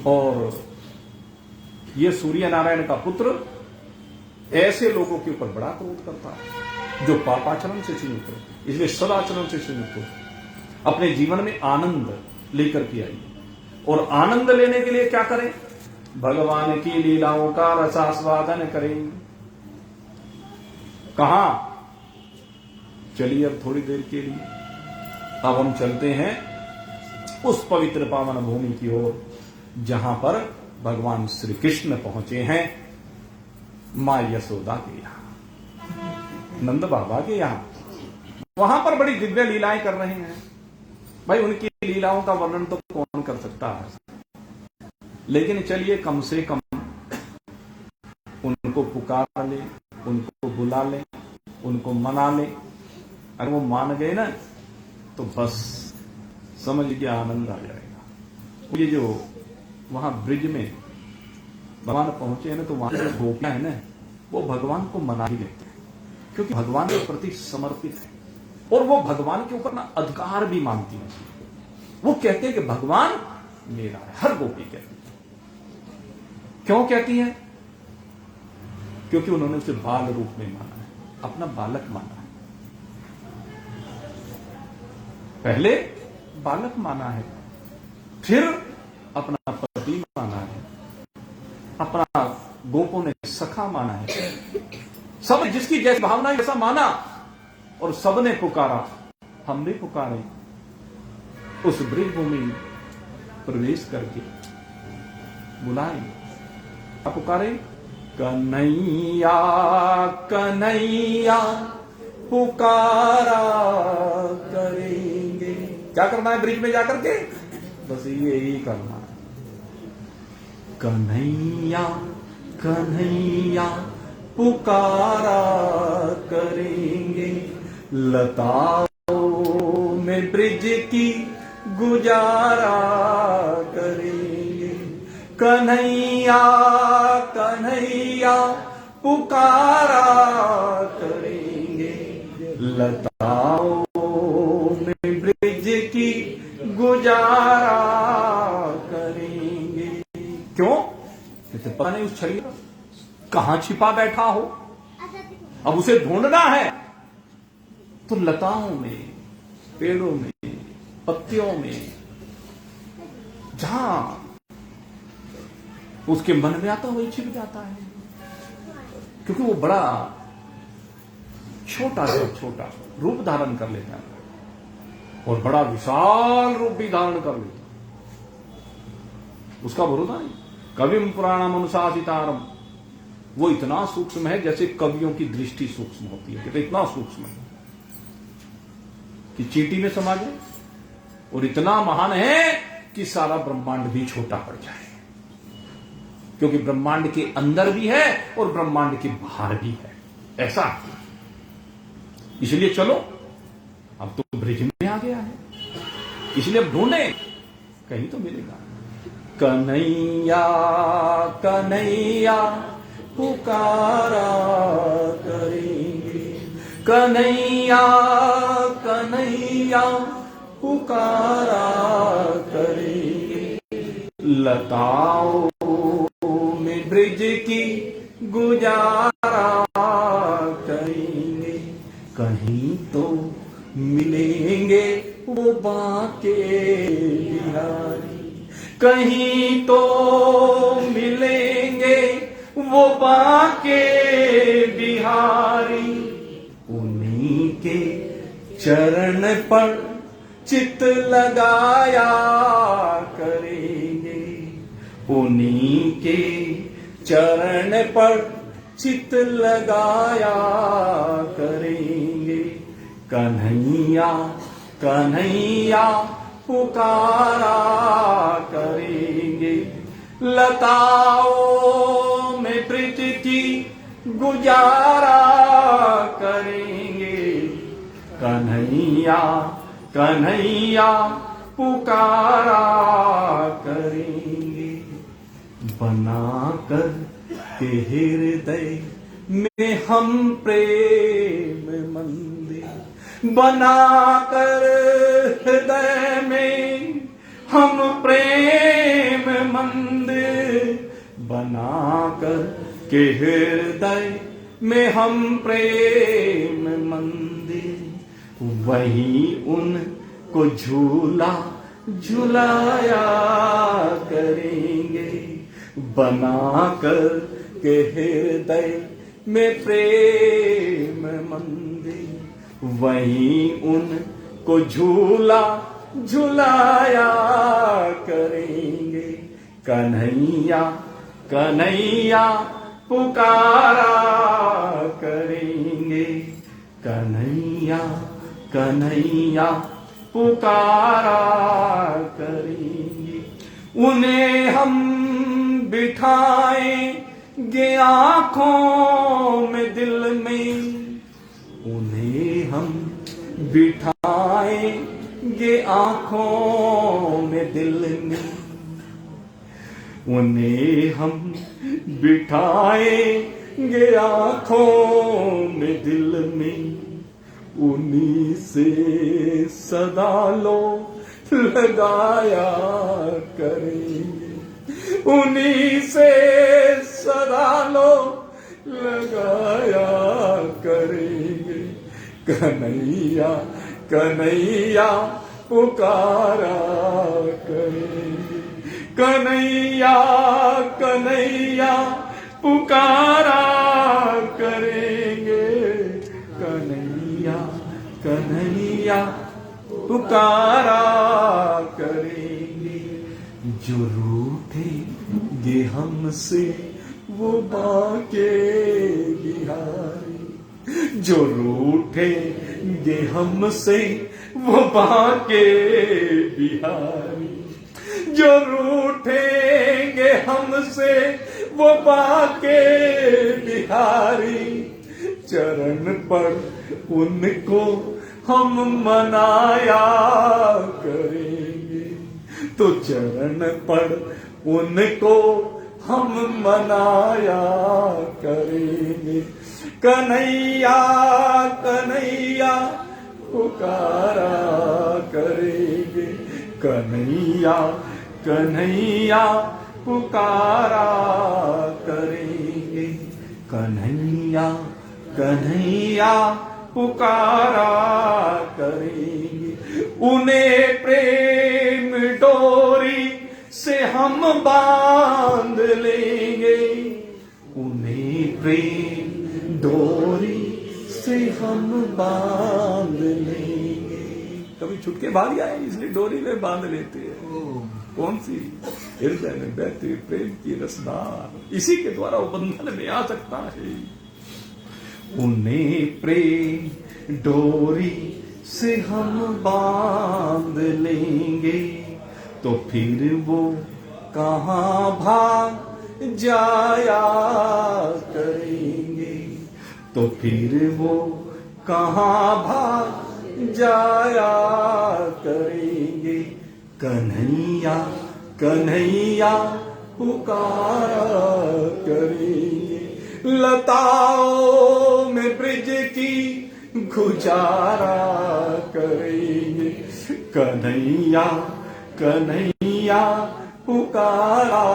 और ये सूर्य नारायण का पुत्र ऐसे लोगों के ऊपर बड़ा क्रोध करता है जो पापाचरण से संयुक्त हो, इसलिए सदाचरण से संयुक्त हो। अपने जीवन में आनंद लेकर के आइए, और आनंद लेने के लिए क्या करें? भगवान की लीलाओं का रसास्वादन करें। कहां? चलिए अब थोड़ी देर के लिए अब हम चलते हैं उस पवित्र पावन भूमि की ओर जहां पर भगवान श्री कृष्ण पहुंचे हैं, मां यशोदा के यहां, नंद बाबा के यहां। वहां पर बड़ी दिव्य लीलाएं कर रहे हैं। भाई उनकी लीलाओं का वर्णन तो कौन कर सकता है, लेकिन चलिए कम से कम उनको पुकार ले, उनको बुला ले, उनको मना ले। अगर वो मान गए ना तो बस समझ के आनंद आ जाएगा। ये जो वहां ब्रिज में भगवान पहुंचे हैं ना, तो वहां जो गोपियां है ना, वो भगवान को मना ही लेते हैं, क्योंकि भगवान के प्रति समर्पित है और वो भगवान के ऊपर ना अधिकार भी मानती है। वो कहते हैं कि भगवान मेरा है, हर गोपी कहती है। क्यों कहती है? क्योंकि उन्होंने उसे बाल रूप में माना है, अपना बालक माना है। पहले बालक माना है, फिर अपना पति माना है, अपना गोपों ने सखा माना है। सब जिसकी जैसी भावना ऐसा माना और सबने पुकारा, हम भी पुकारे उस ब्रजभूमि में प्रवेश करके बुलाए, पुकारे कन्हैया कन्हैया पुकारा करेंगे। क्या करना है ब्रिज में जाकर के? बस यही करना है। कन्हैया कन्हैया पुकारा करेंगे, लताओं में ब्रिज की गुजारा करेंगे। कन्हैया कन्हैया पुकारा करेंगे, लताओं में ब्रिज की गुजारा करेंगे। क्यों? पता नहीं उस छड़ी कहां छिपा बैठा हो, अब उसे ढूंढना है। तो लताओं में, पेड़ों में, पत्तियों में, जहां उसके मन में आता वही छिप जाता है, क्योंकि वो बड़ा छोटा सा छोटा रूप धारण कर लेता है और बड़ा विशाल रूप भी धारण कर लेता है। उसका भरोसा नहीं। कविम पुराणम अनुशासितारम, वो इतना सूक्ष्म है जैसे कवियों की दृष्टि सूक्ष्म होती है, तो इतना सूक्ष्म है कि चींटी में समा जाए, और इतना महान है कि सारा ब्रह्मांड भी छोटा पड़ जाए, क्योंकि ब्रह्मांड के अंदर भी है और ब्रह्मांड के बाहर भी है, ऐसा। इसलिए चलो, अब तो ब्रिज में आ गया है, इसलिए अब ढूंढे, कहीं तो मिलेगा। कन्हैया कन्हैया पुकारा करेंगे, कन्हैया कन्हैया पुकारा करेंगे, लताओं में ब्रिज की गुजारा करेंगे। कहीं तो मिलेंगे वो बांके बिहारी, कहीं तो मिलेंगे वो बांके बिहारी, उन्हीं के चरण पर चित लगाया करेंगे, उन्हीं के चरण पर चित लगाया करेंगे। कन्हैया कन्हैया पुकारा करेंगे, लताओं में ब्रिज की गुजारा करेंगे। कन्हैया कन्हैया पुकारा करेंगे, बनाकर के हृदय में हम प्रेम मंदिर, बनाकर हृदय में हम प्रेम मंदिर, बनाकर के हृदय में हम प्रेम मंदिर, वही उनको झूला झुलाया करेंगे। बनाकर के हृदय में प्रेम मंदिर, वही उनको झूला झुलाया करेंगे। कन्हैया कन्हैया पुकारा करेंगे, कन्हैया कन्हैया पुकारा करेंगे। उन्हें हम बिठाएंगे आंखों में दिल में, उन्हें हम बिठाएंगे आंखों में दिल में, उन्हें हम बिठाएंगे आंखों में दिल में, उन्हीं से सदा लो लगाया करेंगे, उन्हीं से सदा लो लगाया करेंगे। कन्हैया कन्हैया पुकारा करेंगे। कन्हैया कन्हैया पुकारा करेंगे। कन्हैया कन्हैया पुकारा करेंगे। जो रूठेंगे हमसे वो बाके बिहारी, जो रूठेंगे हमसे वो बाके बिहारी, जो रूठेंगे हमसे वो बाके बिहारी, चरण पर उनको हम मनाया करेंगे। तो चरण पर उनको हम मनाया करेंगे। कन्हैया कन्हैया पुकारा करेंगे। कन्हैया कन्हैया पुकारा करेंगे। कन्हैया कन्हैया पुकारा करेंगे। उन्हें प्रेम डोरी से हम बांध लेंगे। उन्हें प्रेम डोरी से हम बांध लेंगे। कभी छुटके भाग जाए इसलिए डोरी में बांध लेते हैं। कौन सी? हृदय में बहते प्रेम की रसधार, इसी के द्वारा वो बंधन में आ सकता है। उन्हें प्रेम डोरी से हम बांध लेंगे तो फिर वो कहां भाग जाया करेंगे। तो फिर वो कहां भाग जाया करेंगे। कन्हैया कन्हैया पुकारा करेंगे। लताओं में ब्रिज की गुजारा करेंगे। कन्हैया कन्हैया पुकारा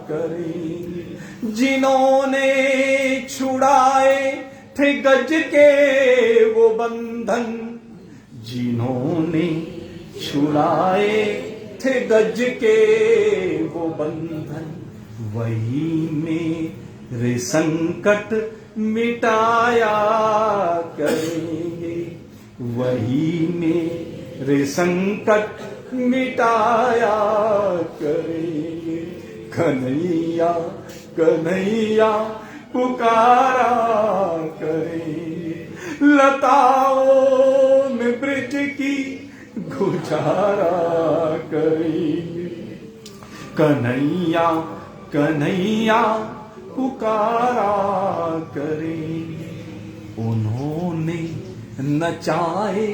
करेंगे। जिन्होंने छुड़ाए थे गज के वो बंधन, जिन्होंने छुड़ाए थे गज के वो बंधन, वही मेरे संकट मिटाया करेंगे। वही मेरे संकट मिटाया करेंगे। कन्हैया कन्हैया पुकारा करेंगे। लताओं में ब्रिज की गुजारा करेंगे। कन्हैया कन्हैया पुकारा करेंगे। उन्होंने नचाए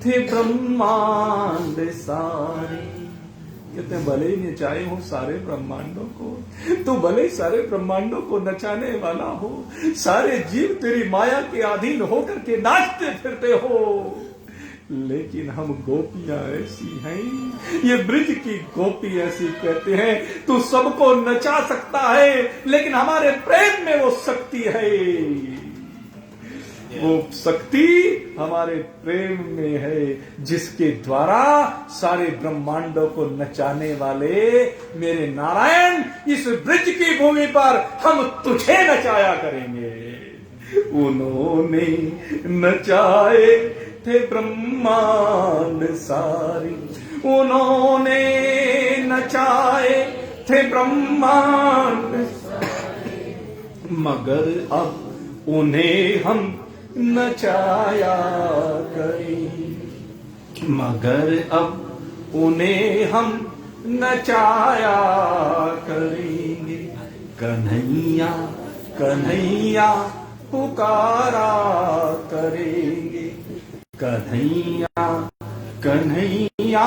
थे ब्रह्मांड सारे, कहते हैं भले ही नचाए हो सारे ब्रह्मांडों को, तो भले सारे ब्रह्मांडों को नचाने वाला हो, सारे जीव तेरी माया के अधीन होकर के नाचते फिरते हो, लेकिन हम गोपियां ऐसी हैं, ये ब्रिज की गोपी ऐसी कहते हैं तू सबको नचा सकता है लेकिन हमारे प्रेम में वो शक्ति है। वो शक्ति हमारे प्रेम में है जिसके द्वारा सारे ब्रह्मांडों को नचाने वाले मेरे नारायण इस ब्रिज की भूमि पर हम तुझे नचाया करेंगे। उन्होंने नचाए थे ब्रह्मांड सारी, उन्होंने नचाए थे ब्रह्मांड सारी, मगर अब उन्हें हम नचाया करेंगे। मगर अब उन्हें हम नचाया करेंगे। कन्हैया कन्हैया पुकारा करेंगे। कन्हैया कन्हैया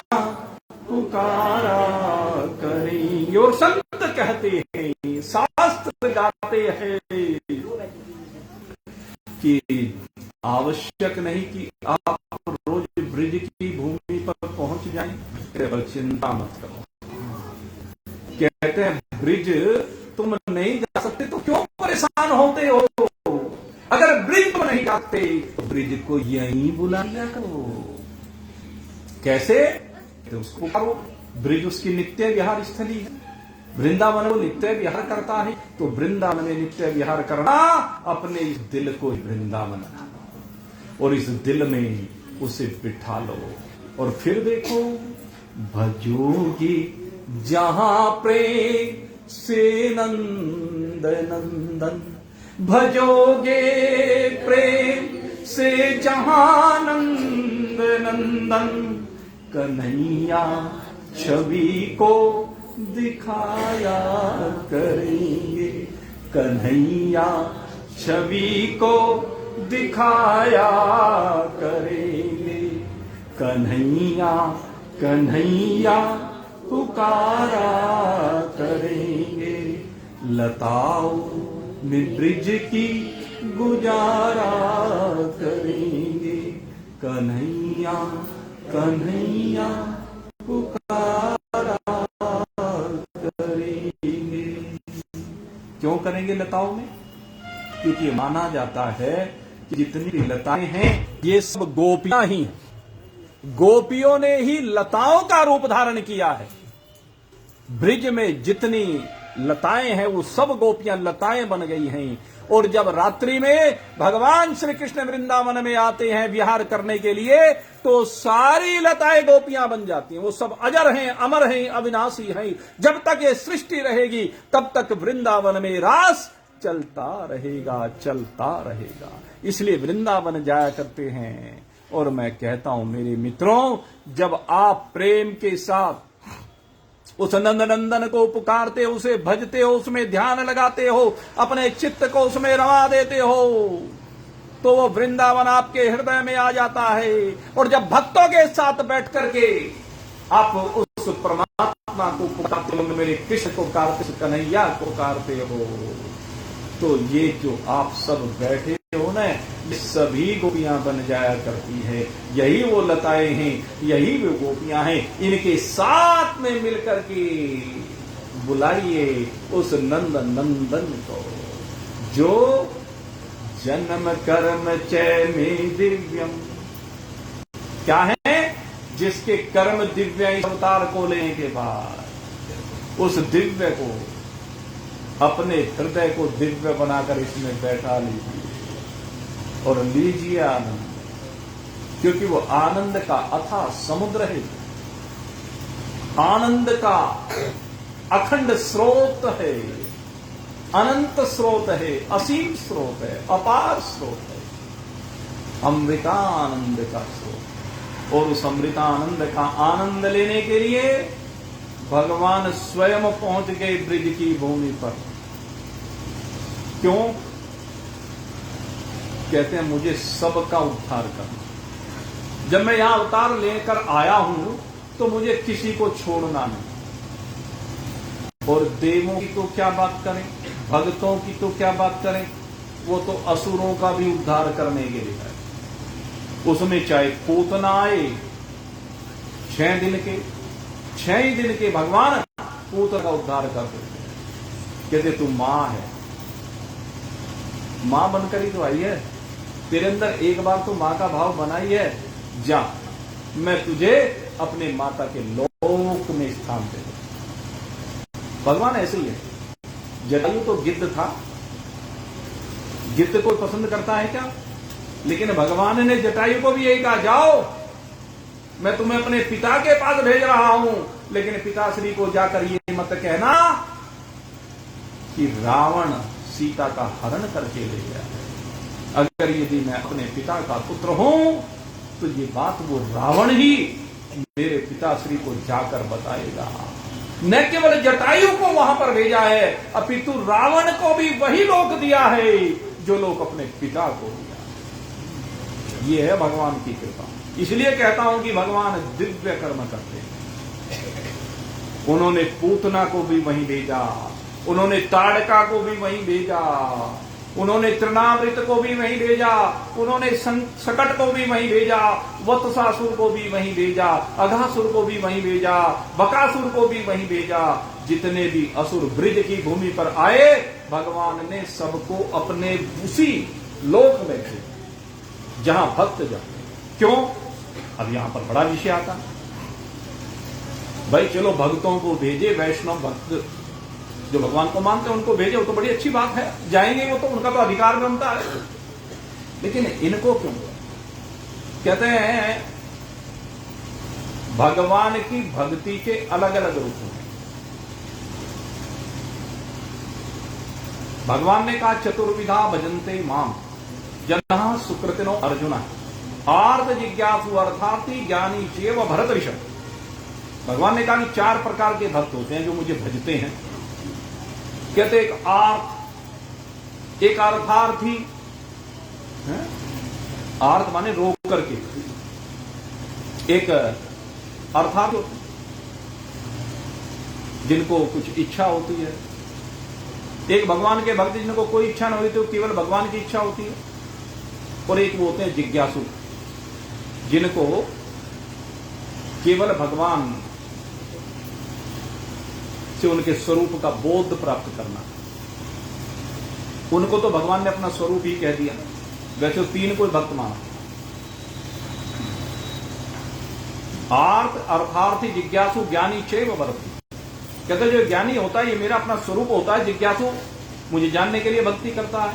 पुकारा करेंगे। और संत कहते हैं, शास्त्र गाते हैं कि आवश्यक नहीं कि आप रोज ब्रिज की भूमि पर पहुंच जाएं, केवल चिंता मत करो। कहते हैं ब्रिज तुम नहीं जा सकते तो क्यों परेशान होते हो? अगर ब्रिज को नहीं जाते तो ब्रिज को यहीं बुला लिया करो। कैसे? थे उसको पुकारो। ब्रिज उसकी नित्य विहार स्थली है। वृंदावन को नित्य विहार करता है, तो वृंदावन में नित्य विहार करना अपने इस दिल को वृंदावन बना लो और इस दिल में उसे बिठा लो। और फिर देखो, भजोगी जहां प्रेम से नंद नंदन, भजोगे प्रेम से जहां नंद नंदन, कन्हैया छवि को दिखाया करेंगे, कन्हैया छवि को दिखाया करेंगे, कन्हैया कन्हैया पुकारा करेंगे, लताओं में ब्रिज की गुजारा करेंगे, कन्हैया कन्हैया पुकारा करेंगे। क्यों करेंगे लताओं में? क्योंकि माना जाता है कि जितनी भी लताएं हैं ये सब गोपियां ही, गोपियों ने ही लताओं का रूप धारण किया है। ब्रिज में जितनी लताएं हैं वो सब गोपियां लताएं बन गई हैं। और जब रात्रि में भगवान श्री कृष्ण वृंदावन में आते हैं विहार करने के लिए, तो सारी लताएं गोपियां बन जाती हैं। वो सब अजर हैं, अमर हैं, अविनाशी हैं। जब तक ये सृष्टि रहेगी तब तक वृंदावन में रास चलता रहेगा, चलता रहेगा। इसलिए वृंदावन जाया करते हैं। और मैं कहता हूं मेरे मित्रों, जब आप प्रेम के साथ उस नंद नंदन को पुकारते हो, उसे भजते हो, उसमें ध्यान लगाते हो, अपने चित्त को उसमें रमा देते हो, तो वो वृंदावन आपके हृदय में आ जाता है। और जब भक्तों के साथ बैठ करके आप उस परमात्मा को पुकारते हो, मेरे कृष्ण को पुकारते, कन्हैया को पुकारते हो, तो ये जो आप सब बैठे हो ना, ये सभी गोपियां बन जाया करती है। यही वो लताएं हैं, यही वो गोपियां हैं। इनके साथ में मिलकर के बुलाइए उस नंद नंदन को, जो जन्म कर्म चय में दिव्यम, क्या है? जिसके कर्म दिव्य अवतार को लेने के बाद उस दिव्य को, अपने हृदय को दिव्य बनाकर इसमें बैठा लीजिए और लीजिए आनंद, क्योंकि वो आनंद का अथाह समुद्र है, आनंद का अखंड स्रोत है, अनंत स्रोत है, असीम स्रोत है, अपार स्रोत है, अमृतानंद का स्रोत। और उस अमृतानंद का आनंद लेने के लिए भगवान स्वयं पहुंच गए ब्रिज की भूमि पर। क्यों? कहते हैं मुझे सबका उद्धार करना। जब मैं यहां अवतार लेकर आया हूं तो मुझे किसी को छोड़ना नहीं। और देवों की तो क्या बात करें, भक्तों की तो क्या बात करें, वो तो असुरों का भी उद्धार करने के लिए है। उसमें चाहे पूतना आए, 6 दिन के, 6 ही दिन के भगवान पूतना का उद्धार कर देते हैं। कहते तू मां है, मां बनकर ही तो आई है, तेरे अंदर एक बार तो मां का भाव बना ही है, जा मैं तुझे अपने माता के लोक में स्थान दे दूं। भगवान ऐसे ही है। जटायु तो गिद्ध था, गिद्ध को पसंद करता है क्या? लेकिन भगवान ने जटायु को भी यही कहा, जाओ मैं तुम्हें अपने पिता के पास भेज रहा हूं, लेकिन पिताश्री को जाकर ये मत कहना कि रावण सीता का हरण करके ले गया। अगर यदि मैं अपने पिता का पुत्र हूं तो ये बात वो रावण ही मेरे पिताश्री को जाकर बताएगा। न केवल जटायु को वहां पर भेजा है, अपितु रावण को भी वही लोक दिया है जो लोक अपने पिता को दिया। ये है भगवान की कृपा। इसलिए कहता हूं कि भगवान दिव्य कर्म करते हैं। उन्होंने पूतना को भी वहीं भेजा, उन्होंने ताड़का को भी वहीं भेजा, उन्होंने तृणावृत को भी वहीं भेजा, उन्होंने सकट को भी वहीं भेजा, वत्सासुर को भी वहीं भेजा, अघासुर को भी वहीं भेजा, बकासुर को भी वहीं भेजा। जितने भी असुर ब्रिज की भूमि पर आए, भगवान ने सबको अपने उसी लोक में भेजा जहां भक्त जाते। क्यों? अब यहां पर बड़ा विषय आता। भाई चलो भक्तों को भेजे, वैष्णव भक्त जो भगवान को मानते हैं उनको भेजे, वो तो बड़ी अच्छी बात है, जाएंगे वो तो, उनका तो अधिकार बनता है। लेकिन इनको क्यों? कहते हैं भगवान की भक्ति के अलग अलग रूप हैं। भगवान ने कहा चतुर्विधा भजन्ते माम जनः सुकृतिनो अर्जुन आर्त जिज्ञासु अर्थार्थी ज्ञानी चेव भरत ऋषभ। भगवान ने कहा कि 4 प्रकार के भक्त होते हैं जो मुझे भजते हैं। कहते एक आर्त, एक अर्थार्थी, आर्त माने रोक करके, एक अर्थात होते जिनको कुछ इच्छा होती है, एक भगवान के भक्त जिनको कोई इच्छा नहीं होती, तो केवल भगवान की इच्छा होती है, और एक वो होते हैं जिज्ञासु जिनको केवल भगवान से उनके स्वरूप का बोध प्राप्त करना। उनको तो भगवान ने अपना स्वरूप ही कह दिया। वैसे 3 को भक्त माना, आर्थ अर्थार्थी जिज्ञासु ज्ञानी चैव भरति। कहते जो ज्ञानी होता है ये मेरा अपना स्वरूप होता है, जिज्ञासु मुझे जानने के लिए भक्ति करता है।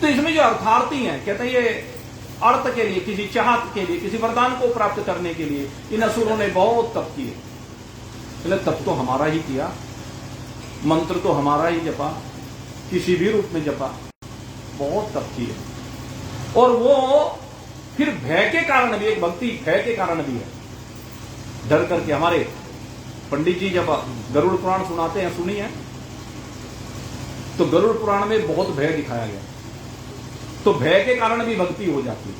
तो इसमें जो अर्थार्थी हैं, कहते हैं ये अर्थ के लिए, किसी चाहत के लिए, किसी वरदान को प्राप्त करने के लिए इन असुरों ने बहुत तप किए। तप तो हमारा ही किया, मंत्र तो हमारा ही जपा, किसी भी रूप में जपा, बहुत तप किए। और वो फिर भय के कारण भी, एक भक्ति भय के कारण भी है, डर करके। हमारे पंडित जी जब गरुड़ पुराण सुनाते हैं, सुनी है, तो गरुड़ पुराण में बहुत भय दिखाया गया। तो भय के कारण भी भक्ति हो जाती है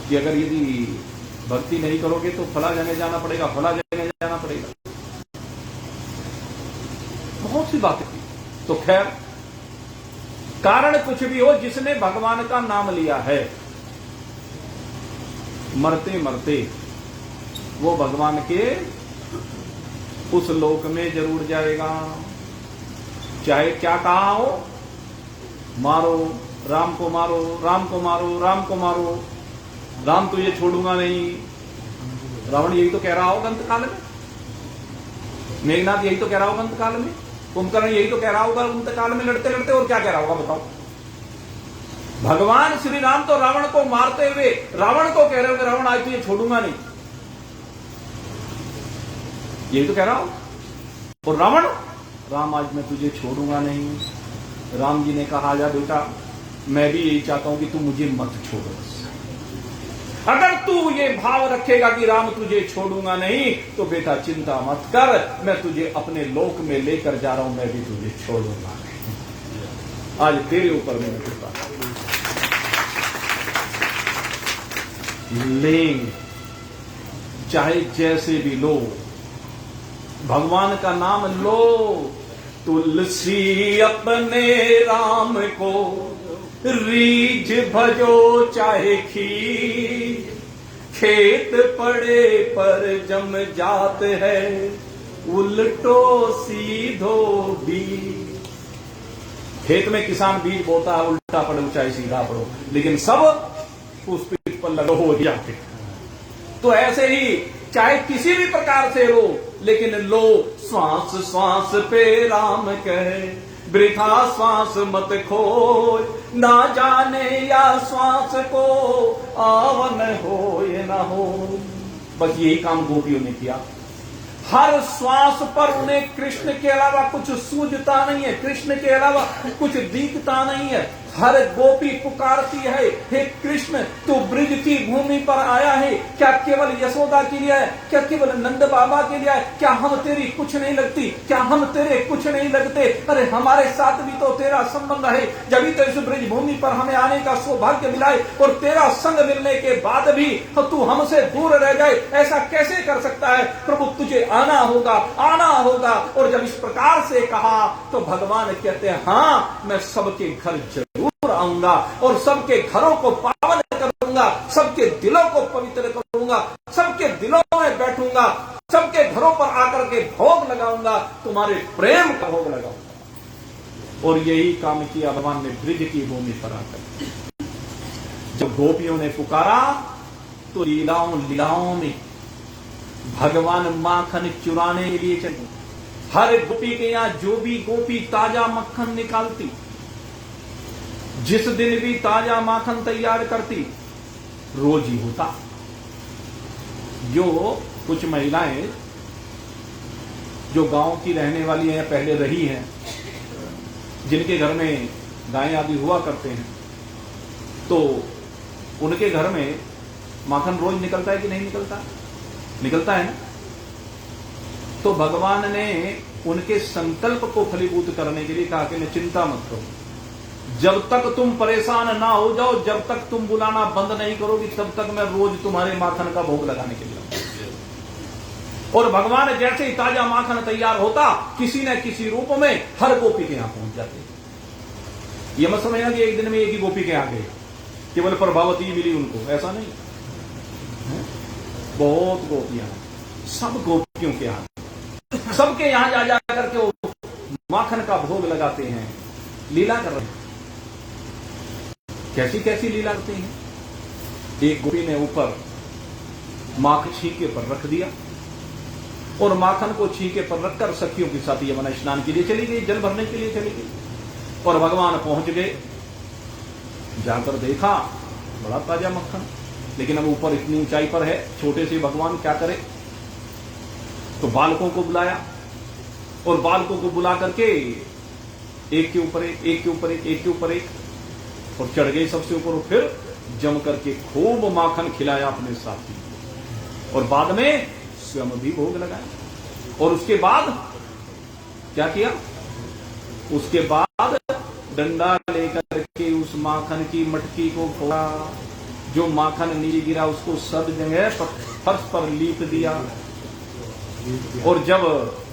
कि अगर यदि भक्ति नहीं करोगे तो फला जगह जाना पड़ेगा, फला जगह जाना पड़ेगा, बहुत सी बातें की। तो खैर कारण कुछ भी हो, जिसने भगवान का नाम लिया है मरते मरते वो भगवान के उस लोक में जरूर जाएगा। चाहे क्या कहा हो, मारो राम को, मारो राम को, मारो राम को, मारो राम तुझे छोड़ूंगा नहीं। रावण यही तो कह रहा होगा अंतकाल में, मेघनाथ यही तो कह रहा होगा अंतकाल में, कुंभकर्ण यही तो कह रहा होगा अंतकाल में लड़ते लड़ते। और क्या कह रहा होगा बताओ? भगवान श्री राम तो रावण को मारते हुए रावण को कह रहे हो रावण आज तुझे छोड़ूंगा नहीं, यही तो कह रहा हो। और रावण, राम आज मैं तुझे छोड़ूंगा नहीं। राम जी ने कहा जा बेटा मैं भी यही चाहता हूं कि तू मुझे मत छोड़ो। अगर तू ये भाव रखेगा कि राम तुझे छोड़ूंगा नहीं, तो बेटा चिंता मत कर, मैं तुझे अपने लोक में लेकर जा रहा हूं, मैं भी तुझे छोड़ूंगा नहीं। आज तेरे ऊपर मैंने कृपा लेंगे, चाहे जैसे भी लो, भगवान का नाम लो। तुलसी अपने राम को रीझ भजो चाहे खीर, खेत पड़े पर जम जात है उल्टो सीधो बीज। खेत में किसान बीज बोता है, उल्टा पड़ो चाहे सीधा पड़ो, लेकिन सब उस पीठ पर लगो हो जाते। तो ऐसे ही चाहे किसी भी प्रकार से लो, लेकिन लो श्वास श्वास पे राम कहे, वृथा श्वास मत खोय, ना जाने या श्वास को आवन हो ये ना हो। बस यही काम गोपियों ने किया। हर श्वास पर उन्हें कृष्ण के अलावा कुछ सूझता नहीं है, कृष्ण के अलावा कुछ दिखता नहीं है। हर गोपी पुकारती है, हे कृष्ण तू ब्रिज की भूमि पर आया है, क्या केवल यशोदा के लिए है, क्या केवल नंद बाबा के लिए है, क्या हम तेरी कुछ नहीं लगती, क्या हम तेरे कुछ नहीं लगते? अरे हमारे साथ भी तो तेरा संबंध है, जब तो इस ब्रिज भूमि पर हमें आने का सौभाग्य मिला है, और तेरा संग मिलने के बाद भी तू हमसे दूर रह जाए, ऐसा कैसे कर सकता है? प्रभु तुझे आना होगा, आना होगा। और जब इस प्रकार से कहा तो भगवान कहते हैं हाँ मैं सबके घर जरूर आऊंगा, और सबके घरों को पावन करूंगा, सबके दिलों को पवित्र करूंगा, सबके दिलों में बैठूंगा, सबके घरों पर आकर के भोग लगाऊंगा, तुम्हारे प्रेम का भोग लगाऊंगा। और यही काम किया भगवान ने ब्रिज की भूमि पर आकर। जब गोपियों ने पुकारा तो लीलाओं लीलाओं में भगवान माखन चुराने के लिए चले। हर गोपी के यहां जो भी गोपी ताजा मक्खन निकालती, जिस दिन भी ताजा माखन तैयार करती, रोज ही होता। जो कुछ महिलाएं जो गांव की रहने वाली हैं, पहले रही हैं, जिनके घर में गायें आदि हुआ करते हैं, तो उनके घर में माखन रोज निकलता है कि नहीं निकलता? निकलता है ना। तो भगवान ने उनके संकल्प को फलीभूत करने के लिए कहा कि चिंता मत करो, जब तक तुम परेशान ना हो जाओ, जब तक तुम बुलाना बंद नहीं करोगी, तब तक मैं रोज तुम्हारे माखन का भोग लगाने के लिए। और भगवान जैसे ही ताजा माखन तैयार होता, किसी न किसी रूप में हर गोपी के यहां पहुंच जाते। ये मत समझना कि एक दिन में एक ही गोपी के यहां गए, केवल प्रभावती मिली उनको, ऐसा नहीं। बहुत गोपियां, सब गोपियों के यहां, सबके यहां जा जाकर के वो माखन का भोग लगाते हैं, लीला कर रहे हैं। कैसी कैसी लीला करते हैं। एक गोपी ने ऊपर माख छीके पर रख दिया और माखन को छीके पर रखकर सखियों के साथ यमुना स्नान के लिए चली गई, जल भरने के लिए चली गई। और भगवान पहुंच गए, जाकर देखा बड़ा ताजा मक्खन, लेकिन अब ऊपर इतनी ऊंचाई पर है, छोटे से भगवान क्या करे। तो बालकों को बुलाया और बालकों को बुला करके एक के ऊपर एक, एक के ऊपर एक, एक के ऊपर एक, और चढ़ गए सबसे ऊपर। और फिर जम करके खूब माखन खिलाया अपने साथी, और बाद में स्वयं भी भोग लगाया। और उसके बाद क्या किया? उसके बाद डंडा लेकर के उस माखन की मटकी को फोड़ा, जो माखन नीचे गिरा उसको सब जगह फर्श पर लीप दिया। और जब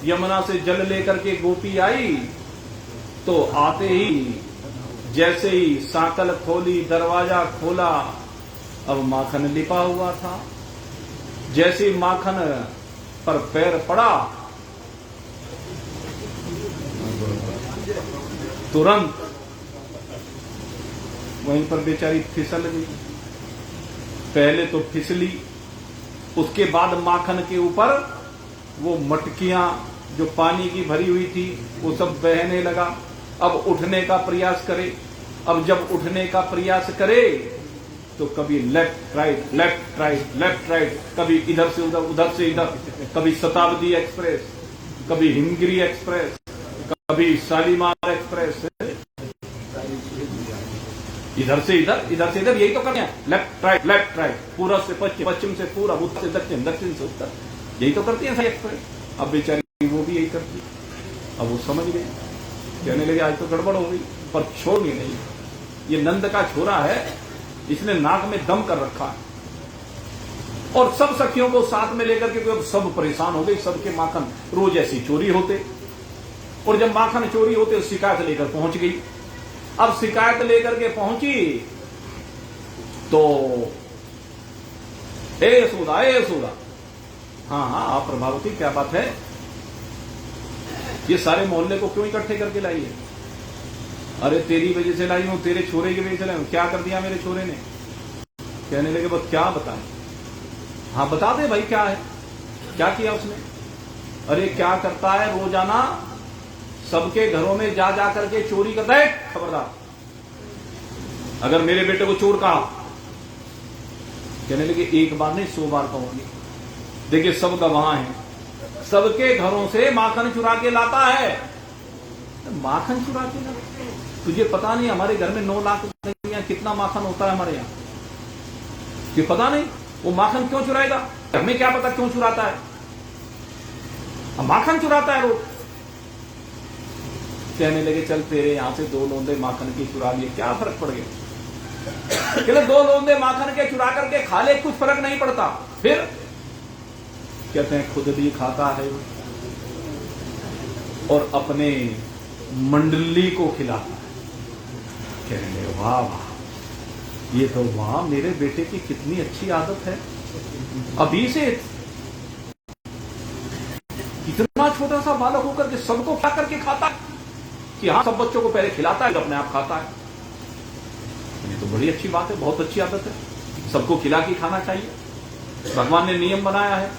यमुना से जल लेकर के गोपी आई, तो आते ही जैसे ही सांकल खोली, दरवाजा खोला, अब माखन लिपा हुआ था। जैसे माखन पर पैर पड़ा, तुरंत वहीं पर बेचारी फिसल गई। पहले तो फिसली, उसके बाद माखन के ऊपर वो मटकियां जो पानी की भरी हुई थी वो सब बहने लगा। अब उठने का प्रयास करे, अब जब उठने का प्रयास करे तो कभी left right, left right, left right, कभी इधर से उधर, उधर से इधर, कभी शताब्दी एक्सप्रेस, कभी हिमगिरी एक्सप्रेस, कभी शालीमार एक्सप्रेस, इधर से इधर, इधर से इधर, यही तो करते हैं। लेफ्ट राइट, लेफ्ट राइट, पूर्व से पश्चिम, पश्चिम से पूर्व, उत्तर से दक्षिण, दक्षिण से उत्तर, यही तो करती है सारी एक्सप्रेस। अब बेचारी वो भी यही करती। अब वो समझ गए, कहने लगे आज तो गड़बड़ हो गई, पर छोड़नी नहीं। ये नंद का छोरा है, इसने नाक में दम कर रखा है। और सब सखियों को साथ में लेकर के अब सब परेशान हो गए, सबके माखन रोज ऐसी चोरी होते। और जब माखन चोरी होते, शिकायत लेकर पहुंच गई। अब शिकायत लेकर के पहुंची तो ए यशोदा, ए यशोदा, हाँ हाँ आप प्रभावती, क्या बात है? ये सारे मोहल्ले को क्यों इकट्ठे करके लाई है? अरे तेरी वजह से लाई हूं, तेरे छोरे की वजह से लाई हूं। क्या कर दिया मेरे छोरे ने? कहने लगे बस क्या बताएं। हाँ बता दे भाई, क्या है, क्या किया उसने? अरे क्या करता है, रोजाना सबके घरों में जा जा करके चोरी करता है। खबरदार, अगर मेरे बेटे को चोर कहा, कहने लगे एक बार नहीं 100 बार कहूंगी। देखिए सब गवाह हैं, सबके घरों से माखन चुरा के लाता है। माखन चुरा के लाता, तुझे पता नहीं हमारे घर में 9 लाख कितना माखन होता है हमारे यहाँ? ये पता नहीं वो माखन क्यों चुराएगा? हमें क्या पता क्यों चुराता है? माखन चुराता है रोज। कहने लगे चल तेरे यहां से 2 लोंदे माखन की चुरा लिए, क्या फर्क पड़ गया? कहले 2 लोंदे माखन के चुरा करके खा ले, कुछ फर्क नहीं पड़ता। फिर कहते हैं खुद भी खाता है और अपने मंडली को खिलाता है। कहने लगे वाह वाह, ये तो वाह, मेरे बेटे की कितनी अच्छी आदत है। अभी से इतना छोटा सा बालक होकर के सबको खा करके खाता है कि हाँ सब बच्चों को पहले खिलाता है, अपने आप खाता है। ये तो बड़ी अच्छी बात है, बहुत अच्छी आदत है, सबको खिला के खाना चाहिए। भगवान ने नियम बनाया है।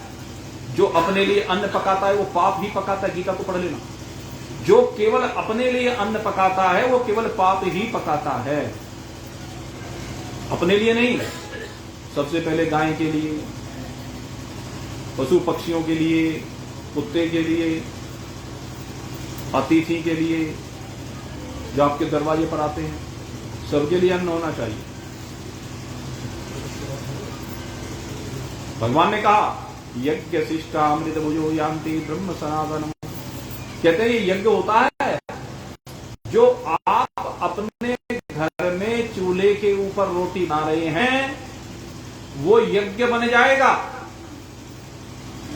जो अपने लिए अन्न पकाता है वो पाप ही पकाता है, गीता को पढ़ लेना। जो केवल अपने लिए अन्न पकाता है वो केवल पाप ही पकाता है, अपने लिए नहीं। सबसे पहले गाय के लिए, पशु पक्षियों के लिए, कुत्ते के लिए, अतिथि के लिए जो आपके दरवाजे पर आते हैं, सबके लिए अन्न होना चाहिए। भगवान ने कहा यज्ञ शिष्टा अमृत भुजो यान्ति ब्रह्म सनातनम। कहते हैं ये यज्ञ होता है जो आप अपने घर में चूल्हे के ऊपर रोटी बना रहे हैं, वो यज्ञ बन जाएगा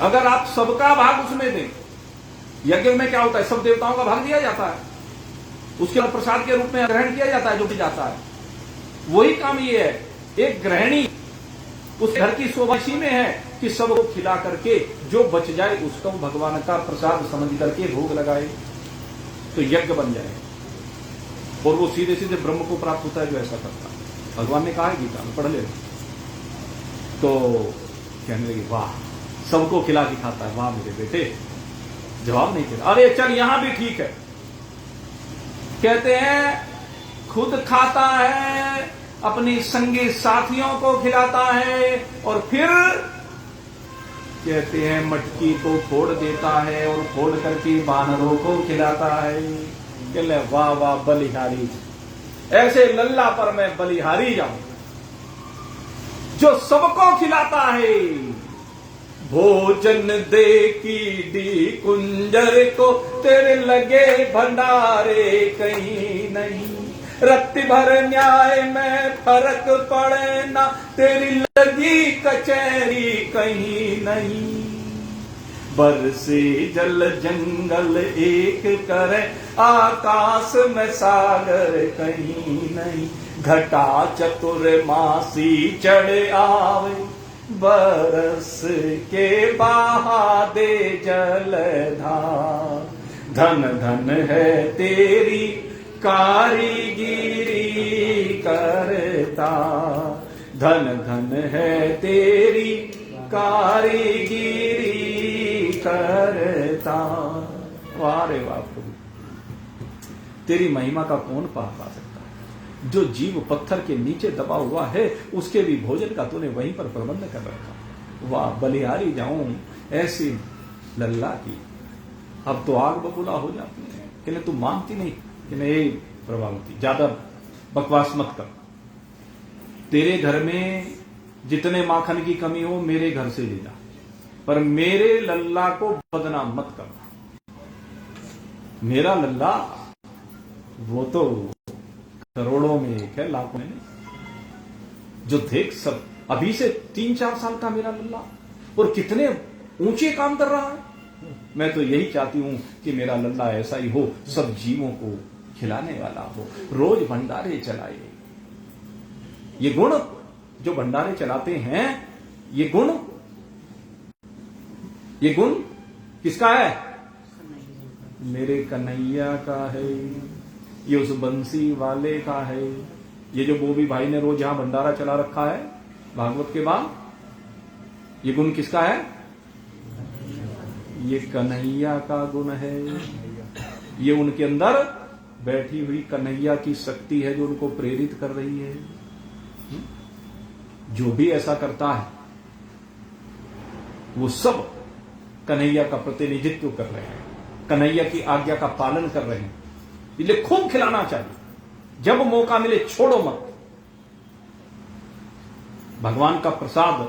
अगर आप सबका भाग उसमें दें। यज्ञ में क्या होता है, सब देवताओं का भाग दिया जाता है, उसके बाद प्रसाद के रूप में ग्रहण किया जाता है जो भी जाता है। वही काम ये है, एक गृहिणी उस घर की शोभा इसी में है कि सबको खिला करके जो बच जाए उसको भगवान का प्रसाद समझ करके भोग लगाए, तो यज्ञ बन जाए और वो सीधे सीधे ब्रह्म को प्राप्त होता है जो ऐसा करता है। भगवान ने कहा है गीता में, पढ़ ले। तो कहने लगे वाह, सबको खिला के खाता है, वाह मेरे बेटे। जवाब नहीं दिया, अरे चल यहां भी ठीक है। कहते हैं खुद खाता है, अपनी संगी साथियों को खिलाता है, और फिर कहते हैं मटकी को फोड़ देता है और फोड़ करके बानरों को खिलाता है। कहले वाह वाह बलिहारी, ऐसे लल्ला पर मैं बलिहारी जाऊं जो सबको खिलाता है। भोजन दे की दी कुंजर को, तेरे लगे भंडारे कहीं नहीं। रत्ती भर न्याय में फर्क पड़े ना, तेरी लगी कचहरी कहीं नहीं। बरसे जल जंगल एक करे, आकाश में सागर कहीं नहीं। घटा चतुर मासी चढ़ आवे, बरस के बहा दे जलधार। धन धन है तेरी कारीगिरी करता, धन धन है तेरी कारीगिरी करता। वाह रे वाह प्रभु, तेरी महिमा का कौन पा सकता है। जो जीव पत्थर के नीचे दबा हुआ है उसके भी भोजन का तूने वहीं पर प्रबंध कर रखा। वाह बलिहारी जाऊं ऐसी लल्ला की। अब तो आग बबूला हो जाती है कि तू मानती नहीं कि नहीं प्रभावती, ज्यादा बकवास मत कर। तेरे घर में जितने माखन की कमी हो मेरे घर से ले जा, पर मेरे लल्ला को बदनाम मत करना। मेरा लल्ला वो तो करोड़ों में एक है, लाखों में नहीं। जो देख सब अभी से 3-4 साल का मेरा लल्ला और कितने ऊंचे काम कर रहा है। मैं तो यही चाहती हूं कि मेरा लल्ला ऐसा ही हो, सब जीवों को खिलाने वाला हो, रोज भंडारे चलाए। ये गुण जो भंडारे चलाते हैं, ये गुण किसका है? मेरे कन्हैया का है, ये उस बंसी वाले का है। ये जो बोबी भाई ने रोज यहां भंडारा चला रखा है भागवत के बाद, ये गुण किसका है? ये कन्हैया का गुण है। ये उनके अंदर बैठी हुई कन्हैया की शक्ति है जो उनको प्रेरित कर रही है। जो भी ऐसा करता है वो सब कन्हैया का प्रतिनिधित्व कर रहे हैं, कन्हैया की आज्ञा का पालन कर रहे हैं। इसलिए खूब खिलाना चाहिए, जब मौका मिले छोड़ो मत। भगवान का प्रसाद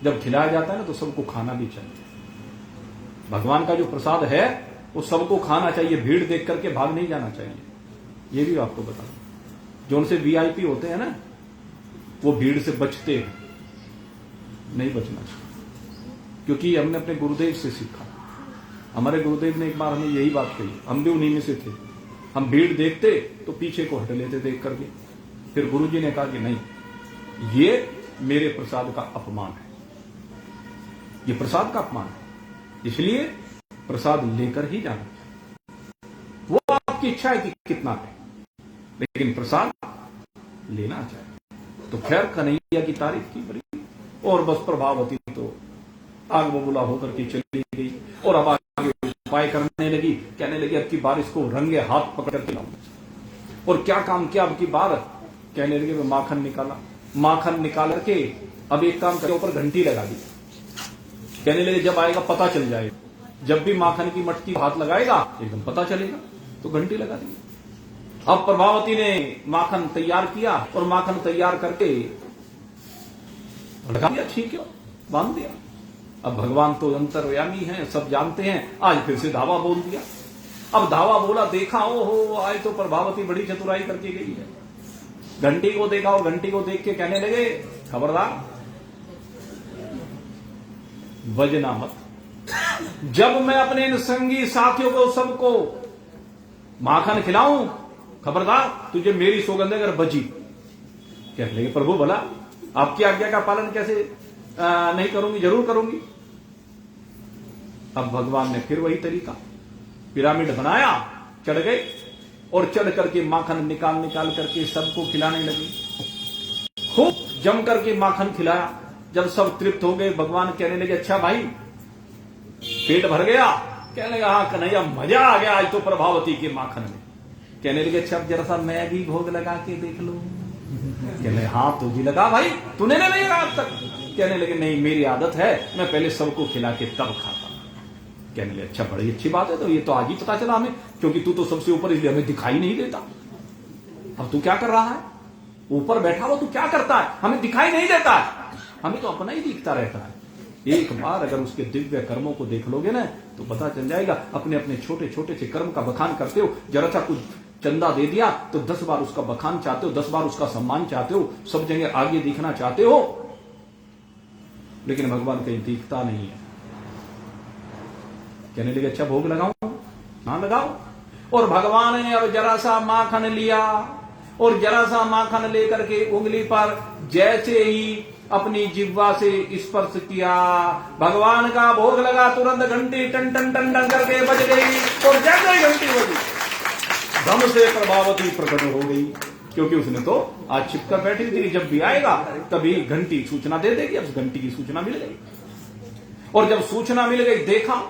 जब खिलाया जाता है ना तो सबको खाना भी चाहिए। भगवान का जो प्रसाद है वो सबको खाना चाहिए, भीड़ देख करके भाग नहीं जाना चाहिए। ये भी आपको बता दूं, जो उनसे वीआईपी होते हैं ना वो भीड़ से बचते हैं, नहीं बचना चाहिए। क्योंकि हमने अपने गुरुदेव से सीखा। हमारे गुरुदेव ने एक बार हमें यही बात कही, हम भी उन्हीं में से थे। हम भीड़ देखते तो पीछे को हट लेते देख करके। फिर गुरुजी ने कहा कि नहीं, ये मेरे प्रसाद का अपमान है, ये प्रसाद का अपमान है, इसलिए प्रसाद लेकर ही जाना। वो आपकी इच्छा है कि कितना है, लेकिन प्रसाद लेना चाहिए। तो खैर कन्हैया की तारीफ की बड़ी, और बस प्रभावती तो आग बबूला होकर के चली गई और अब आगे उपाय करने लगी, कहने लगी अब की बार इसको रंगे हाथ पकड़ के लाऊं। और क्या काम किया अब की बार, कहने लगे माखन निकाला, माखन निकाल करके अब एक काम करके ऊपर घंटी लगा दी। कहने लगे जब आएगा पता चल जाएगा, जब भी माखन की मटकी हाथ लगाएगा एकदम पता चलेगा, तो घंटी लगा दी। अब प्रभावती ने माखन तैयार किया और माखन तैयार करके लगा दिया, ठीक है, बांध दिया। अब भगवान तो अंतर्यामी हैं, सब जानते हैं, आज फिर से धावा बोल दिया। अब धावा बोला, देखा हो आज तो प्रभावती बड़ी चतुराई करके गई है। घंटी को देखा और घंटी को देख के कहने लगे खबरदार बजना मत, जब मैं अपने इन संगी साथियों को सबको माखन खिलाऊं खबरदार तुझे मेरी सौगंध अगर बची। कहने लगे प्रभु भला आपकी आज्ञा का पालन कैसे नहीं करूंगी, जरूर करूंगी। अब भगवान ने फिर वही तरीका, पिरामिड बनाया, चढ़ गए और चढ़ करके माखन निकाल निकाल करके सबको खिलाने लगे। खूब जम करके माखन खिलाया। जब सब तृप्त हो गए, भगवान कहने लगे अच्छा भाई पेट भर गया, कहने लगा हाँ कन्हैया मजा आ गया आज तो प्रभावती के माखन में। कहने लगे अच्छा जरा सा मैं भी भोग लगा के देख लूं। कहने हाँ तू भी लगा भाई, तूने नहीं लगा अब तक। कहने लगे नहीं मेरी आदत है, मैं पहले सबको खिला के तब खाता। कहने लगे अच्छा बड़ी अच्छी बात है, तो ये तो आज ही पता चला हमें, क्योंकि तू तो सबसे ऊपर इसलिए हमें दिखाई नहीं देता। अब तू क्या कर रहा है, ऊपर बैठा हुआ तू क्या करता है, हमें दिखाई नहीं देता है, हमें तो अपना ही दिखता रहता है। एक बार अगर उसके दिव्य कर्मों को देख लोगे ना तो पता चल जाएगा। अपने अपने छोटे छोटे से कर्म का बखान करते हो, जरा सा कुछ चंदा दे दिया तो 10 बार उसका बखान चाहते हो, 10 बार उसका सम्मान चाहते हो, सब जगह आगे दिखना चाहते हो, लेकिन भगवान कहीं दिखता नहीं है। कहने लगे अच्छा भोग लगाओ, हाँ लगाओ। और भगवान ने अब जरा सा माखन लिया और जरा सा माखन लेकर के उंगली पर जैसे ही अपनी जिह्वा से स्पर्श किया, भगवान का भोग लगा, तुरंत घंटी टन टन टन टन करके बज गई। और जैसे ही घंटी बजी धम से प्रभावती प्रकट हो गई, क्योंकि उसने तो आज छिपकर बैठी थी, जब भी आएगा तभी घंटी सूचना दे देगी। अब घंटी की सूचना मिल गई और जब सूचना मिल गई देखा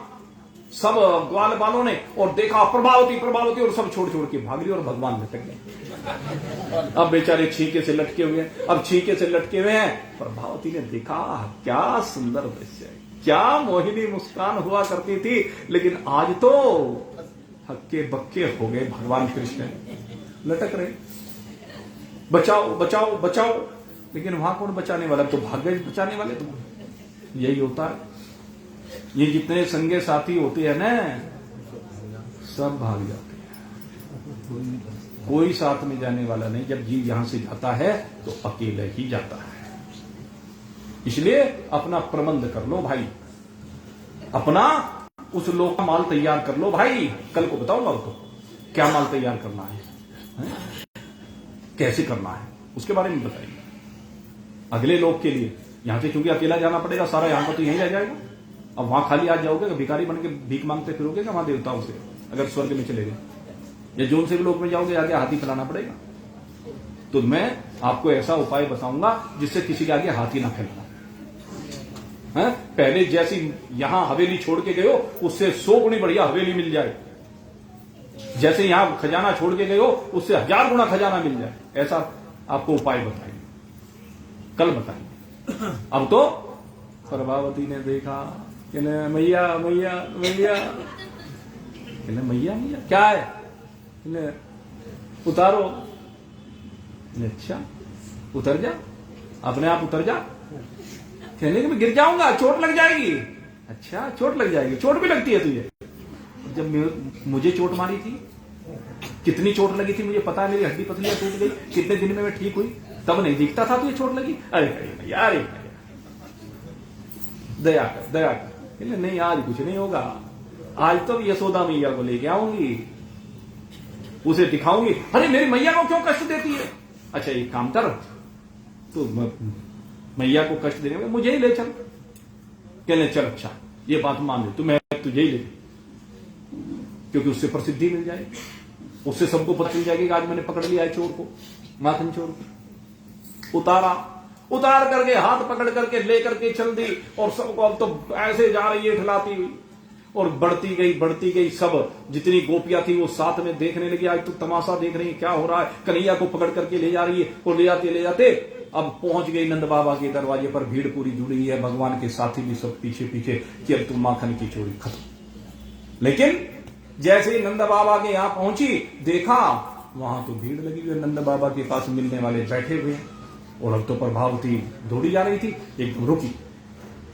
सब ग्वाल बालों ने और देखा प्रभावती प्रभावती और सब छोड़ छोड़ के भाग रही और भगवान लटक गए। अब बेचारे छींके से लटके हुए हैं, अब छींके से लटके हुए हैं। प्रभावती ने देखा क्या सुंदर दृश्य है, क्या मोहिनी मुस्कान हुआ करती थी, लेकिन आज तो हक्के बक्के हो गए। भगवान कृष्ण लटक रहे, बचाओ बचाओ बचाओ, लेकिन वहां कौन बचाने वाला, तो भाग गए बचाने वाले। तो यही होता है, ये जितने संगे साथी होते हैं ना सब भाग जाते हैं, कोई साथ में जाने वाला नहीं। जब जीव यहां से जाता है तो अकेले ही जाता है। इसलिए अपना प्रबंध कर लो भाई, अपना उस लोक का माल तैयार कर लो भाई। कल को बताऊंगा तो क्या माल तैयार करना है, कैसे करना है, उसके बारे में बताइए अगले लोक के लिए। यहां से क्योंकि अकेला जाना पड़ेगा, सारा यहां पर तो यहीं रह जाएगा। अब वहां खाली आज जाओगे, भिखारी बन के भीख मांगते फिरोगे क्या वहां देवताओं से, अगर स्वर्ग में चले गए? या जोन से भी लोक में जाओगे आगे हाथी फैलाना पड़ेगा। तो मैं आपको ऐसा उपाय बताऊंगा जिससे किसी के आगे हाथी ना फैलाना है। पहले जैसी यहां हवेली छोड़ के गए हो उससे 100 गुनी बढ़िया हवेली मिल जाए, जैसे यहां खजाना छोड़ के गए हो उससे 1000 गुना खजाना मिल जाए, ऐसा आपको उपाय बताएंगे, कल बताएंगे। अब तो प्रभावती ने देखा कि मैया मैया मैया, मैया मैया क्या है, उतारो। अच्छा उतर जा, अपने आप उतर जा। कहने कि मैं गिर जाऊंगा, चोट लग जाएगी। अच्छा चोट लग जाएगी, चोट भी लगती है तुझे? जब मुझे चोट मारी थी कितनी चोट लगी थी मुझे पता है, मेरी हड्डी पसलियां टूट गई, कितने दिन में मैं ठीक हुई, तब नहीं दिखता था तुझे चोट लगी। अरे यार दया कर दया कर। नहीं आज कुछ नहीं होगा, आज तो यशोदा मैया को लेके आऊंगी, उसे दिखाऊंगी। अरे मेरी मैया को क्यों कष्ट देती है? अच्छा एक काम कर, तो मैया को कष्ट देने में मुझे ही ले चल। कहने चल अच्छा ये बात मान ले, तो मैं तुझे ही ले, क्योंकि उससे प्रसिद्धि मिल जाएगी, उससे सबको पता चल जाएगी कि आज मैंने पकड़ लिया है चोर को, माखन चोर को। उतारा उतार करके हाथ पकड़ करके लेकर के चल दी, और सबको अब तो ऐसे जा रही है ठिलाती हुई, और बढ़ती गई। सब जितनी गोपियां थी वो साथ में देखने लगी, आज तो तमाशा देख रही है क्या हो रहा है। कन्हैया को पकड़ करके ले जा रही है, और ले जाते अब पहुंच गई नंद बाबा के दरवाजे पर। भीड़ पूरी जुड़ी है, भगवान के साथी भी सब पीछे पीछे कि अब तुम माखन की चोरी खत्म। लेकिन जैसे ही नंद बाबा के यहां पहुंची, देखा वहां तो भीड़ लगी हुई है, नंद बाबा के पास मिलने वाले बैठे हुए हैं। और अब तो प्रभावती दौड़ी जा रही थी, एकदम रुकी,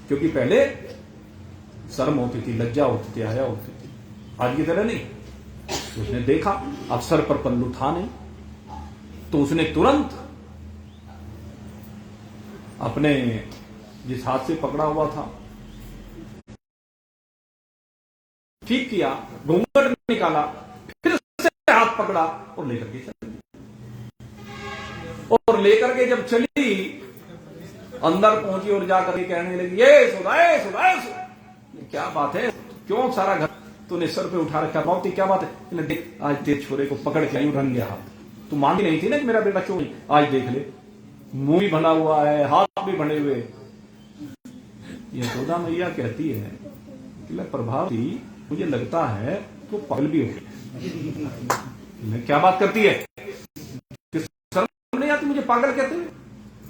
क्योंकि पहले शर्म होती थी, लज्जा होती थी, आया होती थी, आज की तरह नहीं। उसने देखा अब सर पर पल्लू था नहीं, तो उसने तुरंत अपने जिस हाथ से पकड़ा हुआ था ठीक किया, घूंघट निकाला, फिर से हाथ पकड़ा और लेकर के चली। और लेकर के जब चली, अंदर पहुंची और जाकर के कहने लगी, ये सुधाए सुधाए, क्या बात है, क्यों सारा घर तूने सर पे उठा रखा, बहुत क्या बात है। देख आज तेरे छोरे को पकड़ के यूं रंग गया हाथ, तू मानती नहीं थी ना कि मेरा बेटा क्यों, आज देख ले, मुंह भी बना हुआ है, हाथ भी बने हुए। यशोदा मैया कहती है कि मैं प्रभावती, मुझे लगता है तो पागल भी हो गई। क्या बात करती है, शर्म नहीं आती मुझे पागल कहते हैं।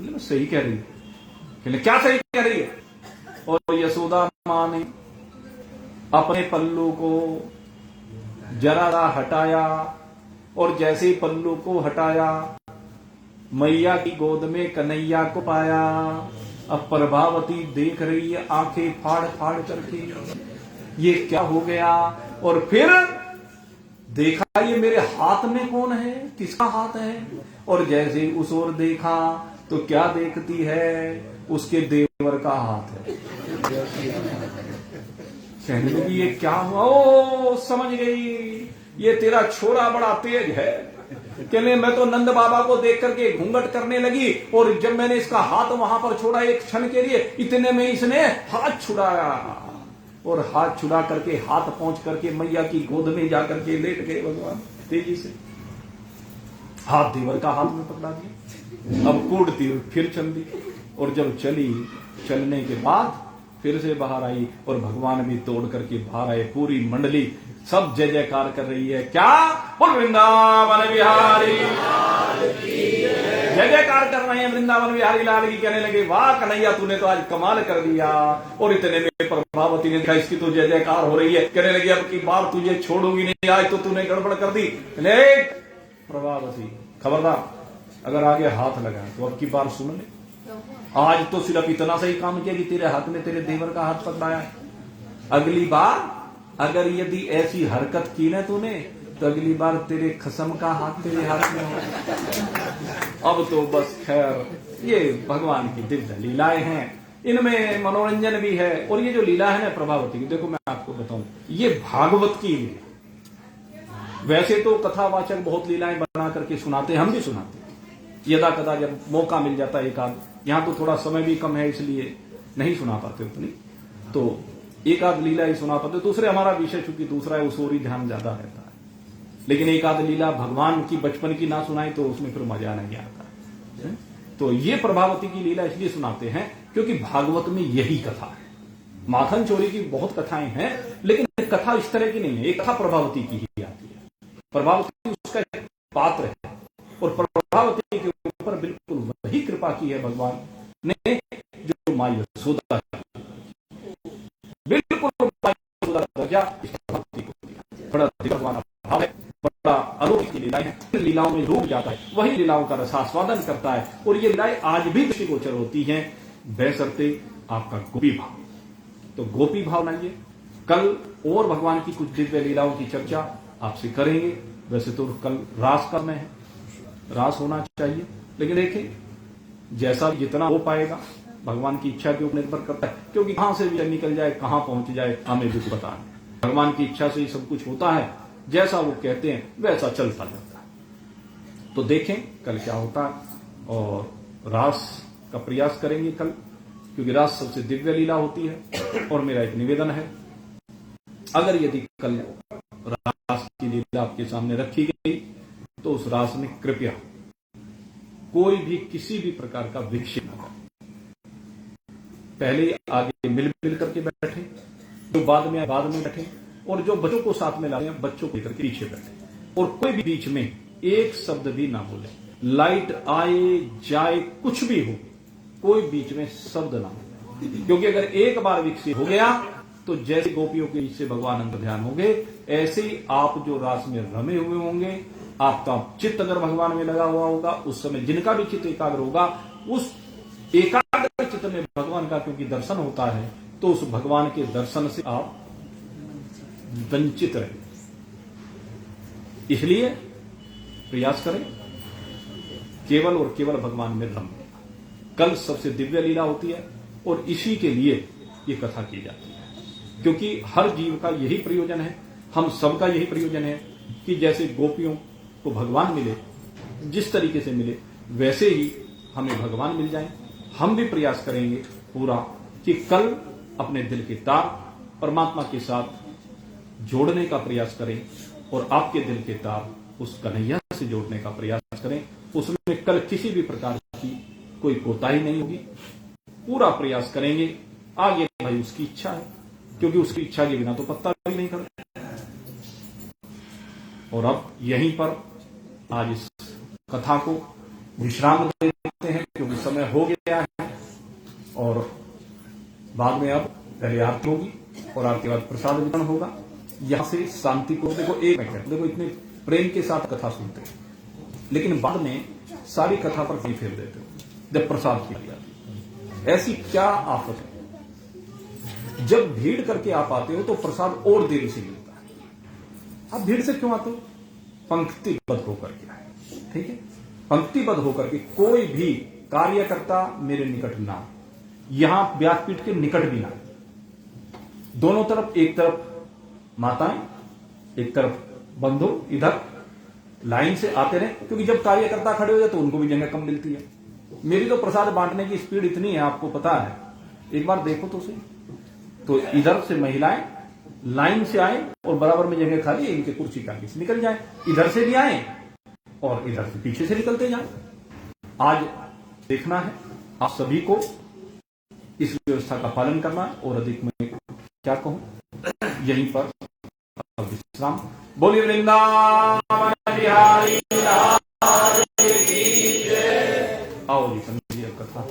मैं सही कह रही है, क्या सही कह रही है। और यशोदा मां ने अपने पल्लू को जरा सा हटाया, और जैसे ही पल्लू को हटाया, मैया की गोद में कन्हैया को पाया। अब प्रभावती देख रही है आंखें फाड़ फाड़ करके, ये क्या हो गया। और फिर देखा ये मेरे हाथ में कौन है, किसका हाथ है। और जैसे उस ओर देखा तो क्या देखती है, उसके देवर का हाथ है। कहने लगी ये क्या हुआ, ओ समझ गई, ये तेरा छोरा बड़ा तेज है। कहने मैं तो नंद बाबा को देख करके घूंघट करने लगी, और जब मैंने इसका हाथ वहां पर छोड़ा एक क्षण के लिए, इतने में इसने हाथ छुड़ाया, और हाथ छुड़ा करके हाथ पहुंच करके मैया की गोद में जाकर के लेट गए भगवान तेजी से। हाथ देवर का हाथ में पकड़ा दिया, अब कूदती फिर चल दी। और जब चली, चलने के बाद फिर से बाहर आई, और भगवान भी तोड़ करके बाहर आए। पूरी मंडली सब जय जयकार कर रही है, क्या, और वृंदावन बिहारी जय जयकार कर रहे हैं, वृंदावन बिहारी लाल की। कहने लगे वाह कन्हैया, तूने तो आज कमाल कर दिया। और इतने में प्रभावती ने देखा इसकी तो जय जयकार हो रही है, कहने लगी अब की बार तुझे छोड़ूंगी नहीं, आज तो तूने गड़बड़ कर दी। प्रभावती खबरदार, अगर आगे हाथ लगा तो अब की बार सुन ले, आज तो सिर्फ इतना सही काम किया कि तेरे हाथ में तेरे देवर का हाथ पकड़ाया है। अगली बार अगर यदि ऐसी हरकत की ना तूने, तो अगली बार तेरे खसम का हाथ तेरे हाथ में हो। अब तो बस खैर, ये भगवान की दिव्य लीलाएं हैं, इनमें मनोरंजन भी है। और ये जो लीला है ना प्रभावती की, देखो मैं आपको बताऊं, ये भागवत की लीला। वैसे तो कथावाचक बहुत लीलाएं बना करके सुनाते हैं, हम भी सुनाते हैं यदा कदा, जब मौका मिल जाता है एक आध। यहां तो थोड़ा समय भी कम है, इसलिए नहीं सुना पाते उतनी, तो एक आध लीला ही सुना पाते। दूसरे हमारा विषय चूंकि दूसरा है, उस ओर ही ध्यान ज्यादा रहता है। लेकिन एक आध लीला भगवान की बचपन की ना सुनाई तो उसमें फिर मजा नहीं आता है। तो ये प्रभावती की लीला इसलिए सुनाते हैं क्योंकि भागवत में यही कथा है। माखन चोरी की बहुत कथाएं हैं, लेकिन कथा इस तरह की नहीं है। एक कथा प्रभावती की ही आती है, प्रभावती उसका एक पात्र है, और प्रभावती के ऊपर बिल्कुल वही कृपा की है भगवान ने जो मां यशोदा, बिल्कुल बड़ा भगवान भाव है, बड़ा अलौकिक लीलाएं हैं। लीलाओं में डूब जाता है, वही लीलाओं का रसास्वादन करता है, और ये लीलाएं आज भी दृष्टिगोचर होती हैं, बशर्ते आपका गोपी भाव। तो गोपी भाव लाइए। कल और भगवान की कुछ दिव्य लीलाओं की चर्चा आपसे करेंगे। वैसे तो कल रास का समय है, रास होना चाहिए, लेकिन देखें जैसा जितना हो पाएगा भगवान की इच्छा के ऊपर निर्भर करता है, क्योंकि कहां से भी निकल जाए, कहां पहुंच जाए, हमें भी पता है। भगवान की इच्छा से ही सब कुछ होता है, जैसा वो कहते हैं वैसा चलता जाता है। तो देखें कल क्या होता है, और रास का प्रयास करेंगे कल, क्योंकि रास सबसे दिव्य लीला होती है। और मेरा एक निवेदन है, अगर यदि कल रास की लीला आपके सामने रखी गई तो उस रास में कृपया कोई भी किसी भी प्रकार का विक्षेप न करें। पहले आगे मिल करके बैठे, जो बाद में बैठे, और जो बच्चों को साथ में लाते हैं बच्चों को लेकर के पीछे बैठे, और कोई भी बीच में एक शब्द भी ना बोले। लाइट आए जाए कुछ भी हो, कोई बीच में शब्द ना बोले, क्योंकि अगर एक बार विकसित हो गया तो जैसे गोपियों के बीच से भगवान अंतर ध्यान होंगे, ऐसे ही आप जो रास में रमे हुए होंगे, आपका चित्त अगर भगवान में लगा हुआ होगा, उस समय जिनका भी चित्त एकाग्र होगा, उस एकाग्र चित्त में भगवान का क्योंकि दर्शन होता है, तो उस भगवान के दर्शन से आप वंचित रहे। इसलिए प्रयास करें केवल और केवल भगवान में रम। कल सबसे दिव्य लीला होती है और इसी के लिए ये कथा की जाती है, क्योंकि हर जीव का यही प्रयोजन है, हम सबका यही प्रयोजन है कि जैसे गोपियों को भगवान मिले, जिस तरीके से मिले वैसे ही हमें भगवान मिल जाए। हम भी प्रयास करेंगे पूरा कि कल अपने दिल के तार परमात्मा के साथ जोड़ने का प्रयास करें, और आपके दिल के तार उस कन्हैया से जोड़ने का प्रयास करें। उसमें कल किसी भी प्रकार की कोई कोताही नहीं होगी, पूरा प्रयास करेंगे। आगे भाई उसकी इच्छा है, क्योंकि उसकी इच्छा के बिना तो पत्ता भी नहीं करता। और अब यहीं पर आज इस कथा को विश्राम देते हैं, क्योंकि समय हो गया है, और बाद में अब पहले आरती होगी और आरती के बाद प्रसाद वितरण होगा। यहां से शांति को देखो, एक मिनट देखो, इतने प्रेम के साथ कथा सुनते हैं, लेकिन बाद में सारी कथा पर कहीं फेर देते हो जब प्रसाद खिलाई जाती है। ऐसी क्या आफत है, जब भीड़ करके आप आते हो तो प्रसाद और देरी से मिलता है। आप भीड़ से क्यों आते हो? पंक्तिबद्ध होकर के आए, ठीक है? पंक्तिबद्ध होकर के कोई भी कार्यकर्ता मेरे निकट ना हो, यहां व्यासपीठ के निकट भी ना, दोनों तरफ, एक तरफ माताएं, एक तरफ बंधु, इधर लाइन से आते रहे, क्योंकि जब कार्यकर्ता खड़े हो जाए तो उनको भी जगह कम मिलती है। मेरी तो प्रसाद बांटने की स्पीड इतनी है, आपको पता है, एक बार देखो तो सही। तो इधर से महिलाएं लाइन से आए और बराबर में जगह खाली है, इनके कुर्सी का से निकल जाए, इधर से भी आए और इधर से पीछे से निकलते जाए। आज देखना है आप सभी को इस व्यवस्था का पालन करना, और अधिक मैं क्या कहूं, यहीं पर विश्राम। बोलिए वृंदावन बिहारी लाल की जय। आओ जी समझिए कथा।